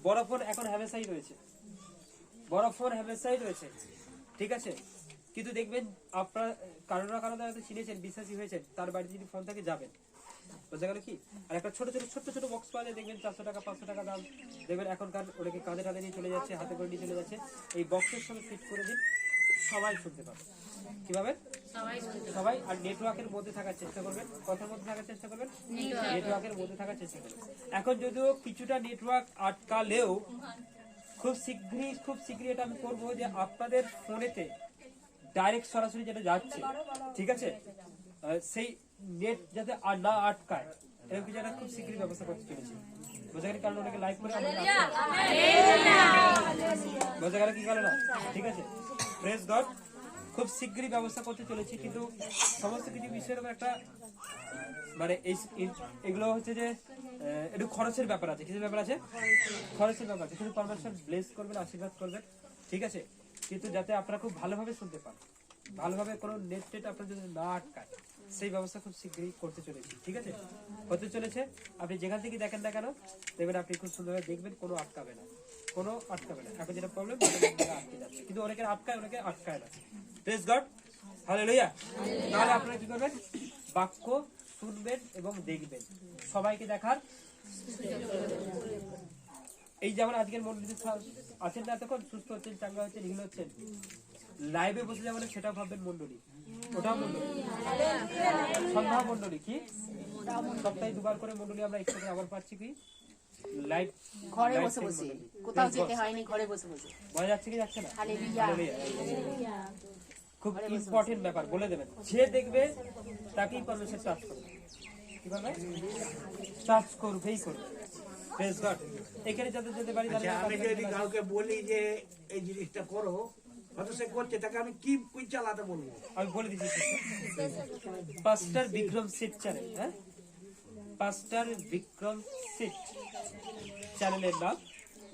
বড় ফোন এখন হ্যামেশাই রয়েছে, ঠিক আছে। কিন্তু দেখবেন আপনার কারো না কারো দ্বারা চিনেছেন, বিশ্বাসী হয়েছেন, তার বাড়িতে যদি ফোন থাকে যাবেন, বোঝা গেল কি। আর একটা ছোট বক্স পাওয়া যায়, দেখবেন 400 টাকা 500 টাকা দাম, দেখবেন এখনকার ওটাকে কাঁধে নিয়ে চলে যাচ্ছে, হাতে করে নিয়ে চলে যাচ্ছে। এই বক্সের সঙ্গে ফিট করে দিন, সবাই শুনতে পাবে। কিভাবে? সবাই। আর নেটওয়ার্কের মধ্যে থাকার চেষ্টা করবেন। কথার মধ্যে থাকার চেষ্টা করবেন, নেটওয়ার্কের মধ্যে থাকার চেষ্টা করবেন। এখন যদিও কিছুটা নেটওয়ার্ক আটকালেও খুব শীঘ্রই এটা আমি করবো যে আপনাদের ফোনেতে ডাইরেক্ট সরাসরি যেটা যাচ্ছে, ঠিক আছে, সেই নেট যাতে আর না আটকায় এরকম কিছু একটা খুব শীঘ্রই ব্যবস্থা করতে চলেছি। বোঝা গেল? কারণ ওনাকে লাইভ করে বোঝা গেল কি গেল না? ঠিক আছে, প্রেজ গড। খুব শীঘ্রই ব্যবস্থা করতে চলেছি, কিন্তু সমস্ত কিছু বিষয়ের উপর একটা মানে এগুলো হচ্ছে যে একটু খরচের ব্যাপার আছে। কিছু ব্যাপার আছে, খরচের ব্যাপার আছে। কিন্তু পারমিশন ব্লেস করবেন, আশীর্বাদ করবেন, ঠিক আছে, কিন্তু যাতে আপনারা খুব ভালোভাবে শুনতে পান, ভালোভাবে কোনো নেট টেট আপনার যদি না আটকায়, সেই ব্যবস্থা খুব শীঘ্রই করতে চলেছি। ঠিক আছে, হতে চলেছে। আপনি যেখান থেকে দেখেন না কেন দেখবেন আপনি খুব সুন্দরভাবে দেখবেন, কোনো আটকাবে না, কোনো আটকাবে না। এখন যেটা প্রবলেম আটকে যাচ্ছে, কিন্তু অনেকের আটকায়, অনেকে আটকায় না। Praise God, hallelujah. তাহলে আপনারা কি করবেন? বাক্য শুনবেন এবং দেখবেন, সবাইকে দেখার। এই যেমন আজকের মন্ডলীতে আছেন না, এতক্ষণ সুস্থ হচ্ছেন, চাঙ্গা হচ্ছেন, হিল হচ্ছেন, লাইভে বসে যাবেন সেটাও ভাববেন মন্ডলী, ওটাও মন্ডলী, সন্ধ্যা মন্ডলী। কি সপ্তাহে 2 বার করে মন্ডলী আমরা একসাথে আবার পাচ্ছি কি লাইভ, ঘরে বসে বসে, কোথাও যেতে হয়নি, ঘরে বসে বসে। বোঝা যাচ্ছে কি যাচ্ছে না? হালেলুয়া। খুব ইম্পর্টেন্ট ব্যাপার বলে দেবেন, যে দেখবে তাকেই পারমিশন টাচ করবে। কি করবে? টাচ করবেই করবে। Praise God. এখানে যাদের যেতে পারি, আমি যদি কাউকে বলি যে এই জিনিসটা করো, হয়তো সে করছে, তাকে আমি কি চালাতে বলবো? আমি বলে দিচ্ছি, পাস্টার বিক্রম সিট চ্যানেল, হ্যাঁ, পাস্টার বিক্রম সিট চ্যানেলের নাম।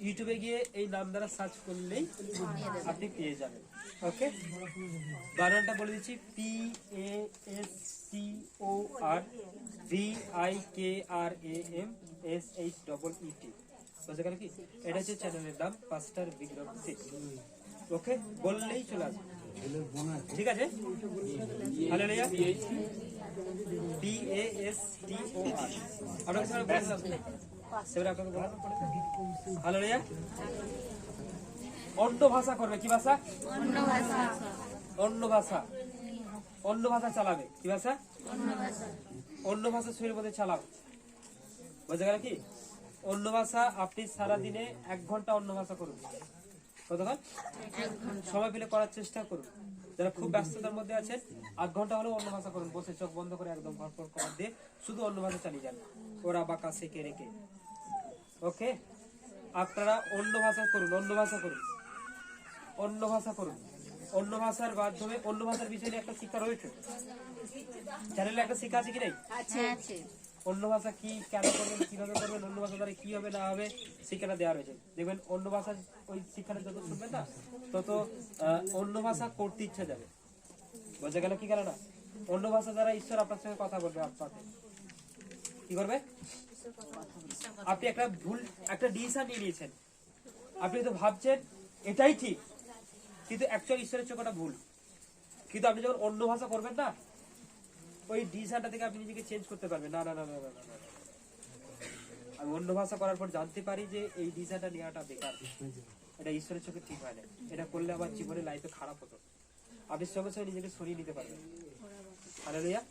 ইউটিউবে গিয়ে এই নাম দ্বারা সার্চ করলেই আপনি পেয়ে যাবেন। ওকে, বানানটা বলে দিচ্ছি, PASTORVIKRAMSHEET। বুঝতে গেল কি? এটা হচ্ছে চ্যানেলের নাম, পাস্টার বিক্রম সিট। ওকে, বললেই চলে আসবে, ঠিক আছে? হালেলুয়া। PASTOR। আপনাকে স্যার বললাম, সেটা আপনাকে বললাম। হালেলুয়া। অন্য ভাষা করবে। কি ভাষা? অন্য ভাষা। অন্য ভাষা, অন্য ভাষা চালাবে। কি ভাষা? অন্য ভাষা শরীরের মধ্যে চালাও। বুঝতে গেল কি? অন্য ভাষা আপনি সারা দিনে 1 ঘন্টা অন্য ভাষা করুন। কতক্ষণ? সময় পেলে করার চেষ্টা করুন। যারা খুব ব্যস্ততার মধ্যে আছেন, 8 ঘন্টা হলেও অন্য ভাষা করুন। বসে চোখ বন্ধ করে একদম ভরপুর করার দিয়ে শুধু অন্য ভাষা চালিয়ে যান, ওরা বাঁকা সেকে রেখে। ওকে, আপনারা অন্য ভাষা করুন, অন্য ভাষা করুন, অন্য ভাষা করুন। অন্য ভাষার মাধ্যমে, অন্য ভাষার বিষয় নিয়ে একটা শিক্ষা রয়েছে চ্যানেলে, একটা শিক্ষা আছে কি নেই? আছে। অন্য ভাষা কি, কেন করবেন, কিভাবে করবেন, অন্য ভাষা দ্বারা কি হবে না হবে, শিক্ষাটা দেওয়া রয়েছে। দেখবেন অন্য ভাষা ওই শিক্ষাটা যত শুনবেন না, তত অন্য ভাষা করতে ইচ্ছা যাবে। বোঝা গেল কি গেল না? অন্য ভাষা দ্বারা ঈশ্বর আপনার সঙ্গে কথা বলবে। আপনাকে কি করবে? আপনি একটা ডিসিশন নিয়ে নিয়েছেন, আপনি তো ভাবছেন এটাই ঠিক, কিন্তু অ্যাকচুয়ালি ঈশ্বরের চোখে ওটা ভুল। কিন্তু আপনি যখন অন্য ভাষা করবেন না, ওই ডিসিশনটা থেকে আপনি নিজেকে চেঞ্জ করতে পারবেন। না না না না না না, আমি অন্য ভাষা করার পর জানতে পারি যে এই ডিসিশনটা নেওয়াটা বেকার, এটা ঈশ্বরের চোখে ঠিক হয় না, এটা করলে আমার জীবনে লাইফে খারাপ হতো। আপনি সঙ্গে সঙ্গে নিজেকে সরিয়ে নিতে পারবেন। হালেলুয়া।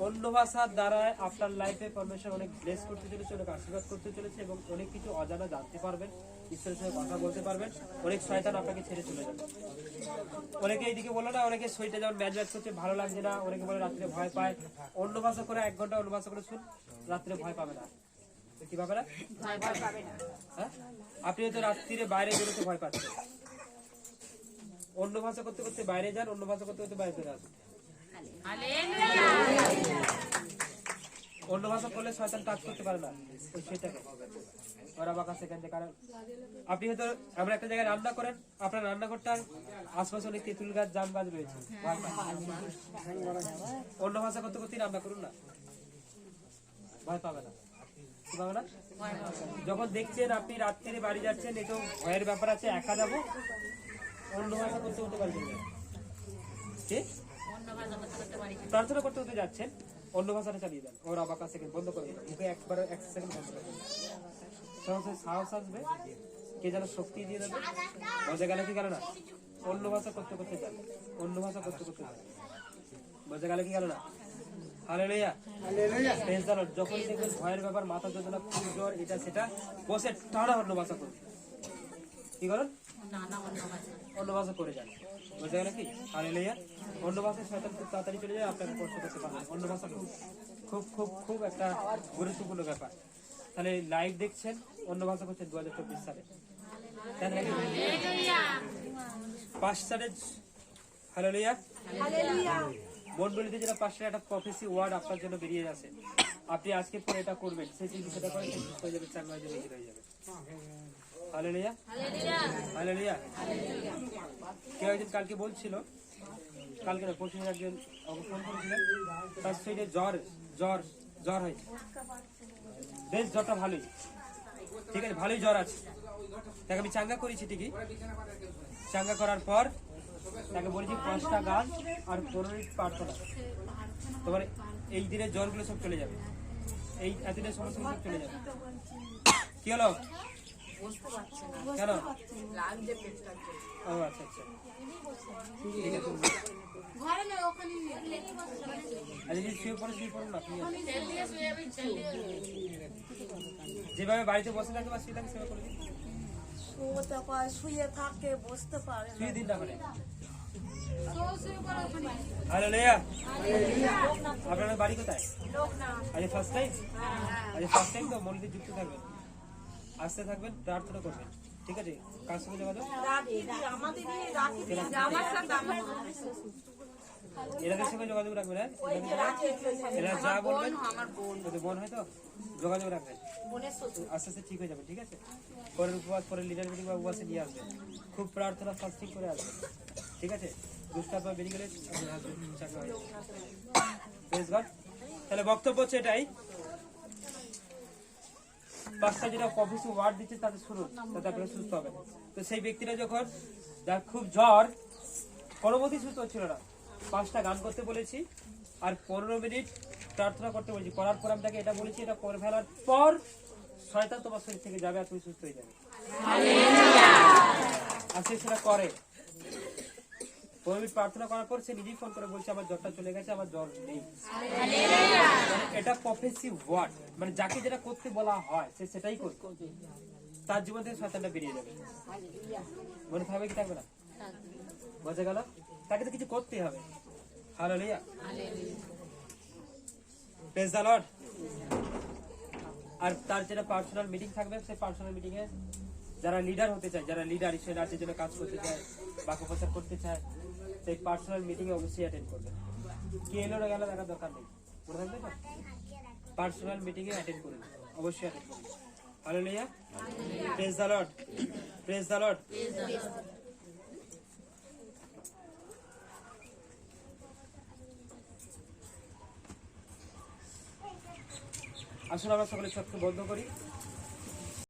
অন্য ভাষার দ্বারা আপনার লাইফে পারমিশন অনেক ব্লেস করতে চলেছে, অনেক আশীর্বাদ করতে চলেছে, এবং অনেক কিছু অজানা জানতে পারবেন, ঈশ্বরের সঙ্গে কথা বলতে পারবেন, অনেক শয়তান আপনাকে ছেড়ে চলে যাবে। অনেকে এইদিকে বলে না, অনেকে শরীরটা যেমন ম্যাচ ম্যাচ করছে, ভালো লাগছে না, অনেকে বলে রাত্রে ভয় পায়। অন্য ভাষা করে 1 ঘন্টা অন্য ভাষা করে শুন, রাত্রে ভয় পাবে না। কি পাবে না? হ্যাঁ, আপনি হয়তো রাত্রিরে বাইরে বেরোতে ভয় পাচ্ছেন, অন্য ভাষা করতে করতে বাইরে যান, অন্য ভাষা করতে করতে বাইরে চলে আসুন। অন্য ভাষা করলে শয়তান কাজ করতে পারে না, সেটাকে ওরা বাঁকা সেখান থেকে। কারণ আপনি হয়তো আমরা একটা জায়গায় রান্না করেন, আপনার রান্নাঘরটার আশপাশে অনেক তেঁতুল গাছ, জাম গাছ রয়েছে, অন্য ভাষা করতে করতে রান্না করুন না, ভয় পাবে না। কি পাবে না? যখন দেখছেন আপনি রাত্রে বাড়ি যাচ্ছেন, এ তো ভয়ের ব্যাপার আছে, একা যাবো, অন্য ভাষা করতে করতে বাড়ি যাবেন, ঠিক? প্রার্থনা করতে করতে যাচ্ছেন, অন্য ভাষাটা চালিয়ে দেন, ওর আবাকা সেকেন্ড বন্ধ করে দেন, মুখে একবার 1 সেকেন্ড বন্ধ করে দেন, সাহস আসবে, কে যেন শক্তি দিয়ে দেবে। বোঝা গেল কি গেল না? অন্য ভাষা করতে করতে যান, অন্য ভাষা করতে করতে যান। বোঝা গেল কি গেল না? Hallelujah, praise the lord. যখন দেখবেন ভয়ের ব্যাপার, মাথা যন্ত্রণা, খুব জ্বর, এটা সেটা, বসে টানা অন্য ভাষা করুন। কি করুন? অন্য ভাষা করে যান। বোঝা গেল কি? হালেলুয়া। অন্য ভাষায় শয়তান খুব তাড়াতাড়ি চলে যায়, আপনাকে কষ্ট করতে পারবেন। অন্য ভাষা খুব খুব খুব খুব একটা গুরুত্বপূর্ণ ব্যাপার। তাহলে লাইভ দেখছেন, অন্য ভাষা করছেন 2024 সালে। তাই নাকি? পাস্টারের হালেলুয়া, মন্ডলীতে যেটা পাস্টারের একটা প্রফেসি ওয়ার্ড আপনার জন্য বেরিয়ে আসে, আপনি আজকে পরে এটা করবেন, সেই চিন্তা করেন, সেই সুস্থ হয়ে যাবে, চাঙ্গা হয়ে যাবে, হিল হয়ে যাবে। Hallelujah, hallelujah. কেউ একজন কালকে বলছিল, কালকে না পরশু একজন ফোন করেছিলেন, তার শরীরে জ্বর জ্বর জ্বর হয়েছে, বেশ জ্বরটা ভালোই, ঠিক আছে, ভালোই জ্বর আছে। তাকে আমি চাঙ্গা করেছি ঠিকই। চাঙ্গা করার পর তাকে বলেছি 5টা গান আর 15 মিনিট প্রার্থনা, তোমার এই দিনের জ্বরগুলো সব চলে যাবে, এই এতদিনের সমস্যাগুলো সব চলে যাবে। কি হলো? কেন? ও আচ্ছা আচ্ছা, ঠিক আছে। যদি শুয়ে পড়ুন না, যেভাবে বাড়িতে বসে থাকে বা শুয়ে থাকে সেভাবে করে দিন। শুয়ে থাকে, বসতে পারে শুয়ে দিন না করে। হালেলুয়া। আপনার বাড়ি কোথায়? আজ ফার্স্ট টাইম? আজ ফার্স্ট টাইম তো মন্দিরে যুক্ত থাকবেন, আসতে থাকবেন, প্রার্থনা করবেন, ঠিক আছে? কার সঙ্গে যোগাযোগ? এনাদের সঙ্গে যোগাযোগ রাখবেন, হ্যাঁ? এরা যা বলবেন, বোন হয়তো যোগাযোগ রাখবেন, আস্তে আস্তে ঠিক হয়ে যাবে, ঠিক আছে? পরের উপবাস, পরের লিডার মিটিং বা উপবাসে নিয়ে আসবেন, খুব প্রার্থনা ফাস্টিং করে আসবেন, ঠিক আছে? দুষ্টা পা বেরিয়ে গেলে চাকা হয়ে যাবে। তাহলে বক্তব্য হচ্ছে এটাই, পাঁচটা যেটা প্রফেসি ওয়ার্ড দিচ্ছে তাদের শুনুন, তাতে আপনারা সুস্থ হবেন। তো সেই ব্যক্তিরা যখন যার খুব জ্বর, কোনোমতি সুস্থ হচ্ছিল না, 5টা গান করতে বলেছি আর 15 মিনিট প্রার্থনা করতে বলেছি। করার পর আমি তাকে এটা বলেছি, এটা করে ফেলার পর শয়তান তোমার শরীর থেকে যাবে আর তুমি সুস্থ হয়ে যাবে। আর সে সেটা করে। 15 মিনিট প্রার্থনা করার পর সে নিজেই ফোন করে বলছে আমার জ্বরটা চলে গেছে, আমার জ্বর নেই। এটা প্রফেসি ওয়ার্ড, মানে যাকে যেটা করতে বলা হয় সে সেটাই করবে, তার জীবন থেকে শয়তানটা বেরিয়ে যাবে। মনে থাকবে কি থাকবে না? বোঝা গেল? তাকে তো কিছু করতে হবে। Hallelujah, praise the Lord. আর তার যেটা পার্সোনাল মিটিং থাকবে, সেই পার্সোনাল মিটিং এ যারা লিডার হতে চায়, যারা লিডার ঈশ্বর রাজ্যের জন্য কাজ করতে চায়, বাক্য প্রচার করতে চায়, সেই পার্সোনাল মিটিং এ অবশ্যই অ্যাটেন্ড করবে। কে এলো না গেল দেখার দরকার নেই, মনে থাকবে না? পার্সোনাল মিটিং এ অ্যাটেন্ড করুন, অবশ্যই অ্যাটেন্ড করুন। Hallelujah, praise the Lord, praise the lord. আসুন আমরা সকলে চোখকে বন্ধ করি।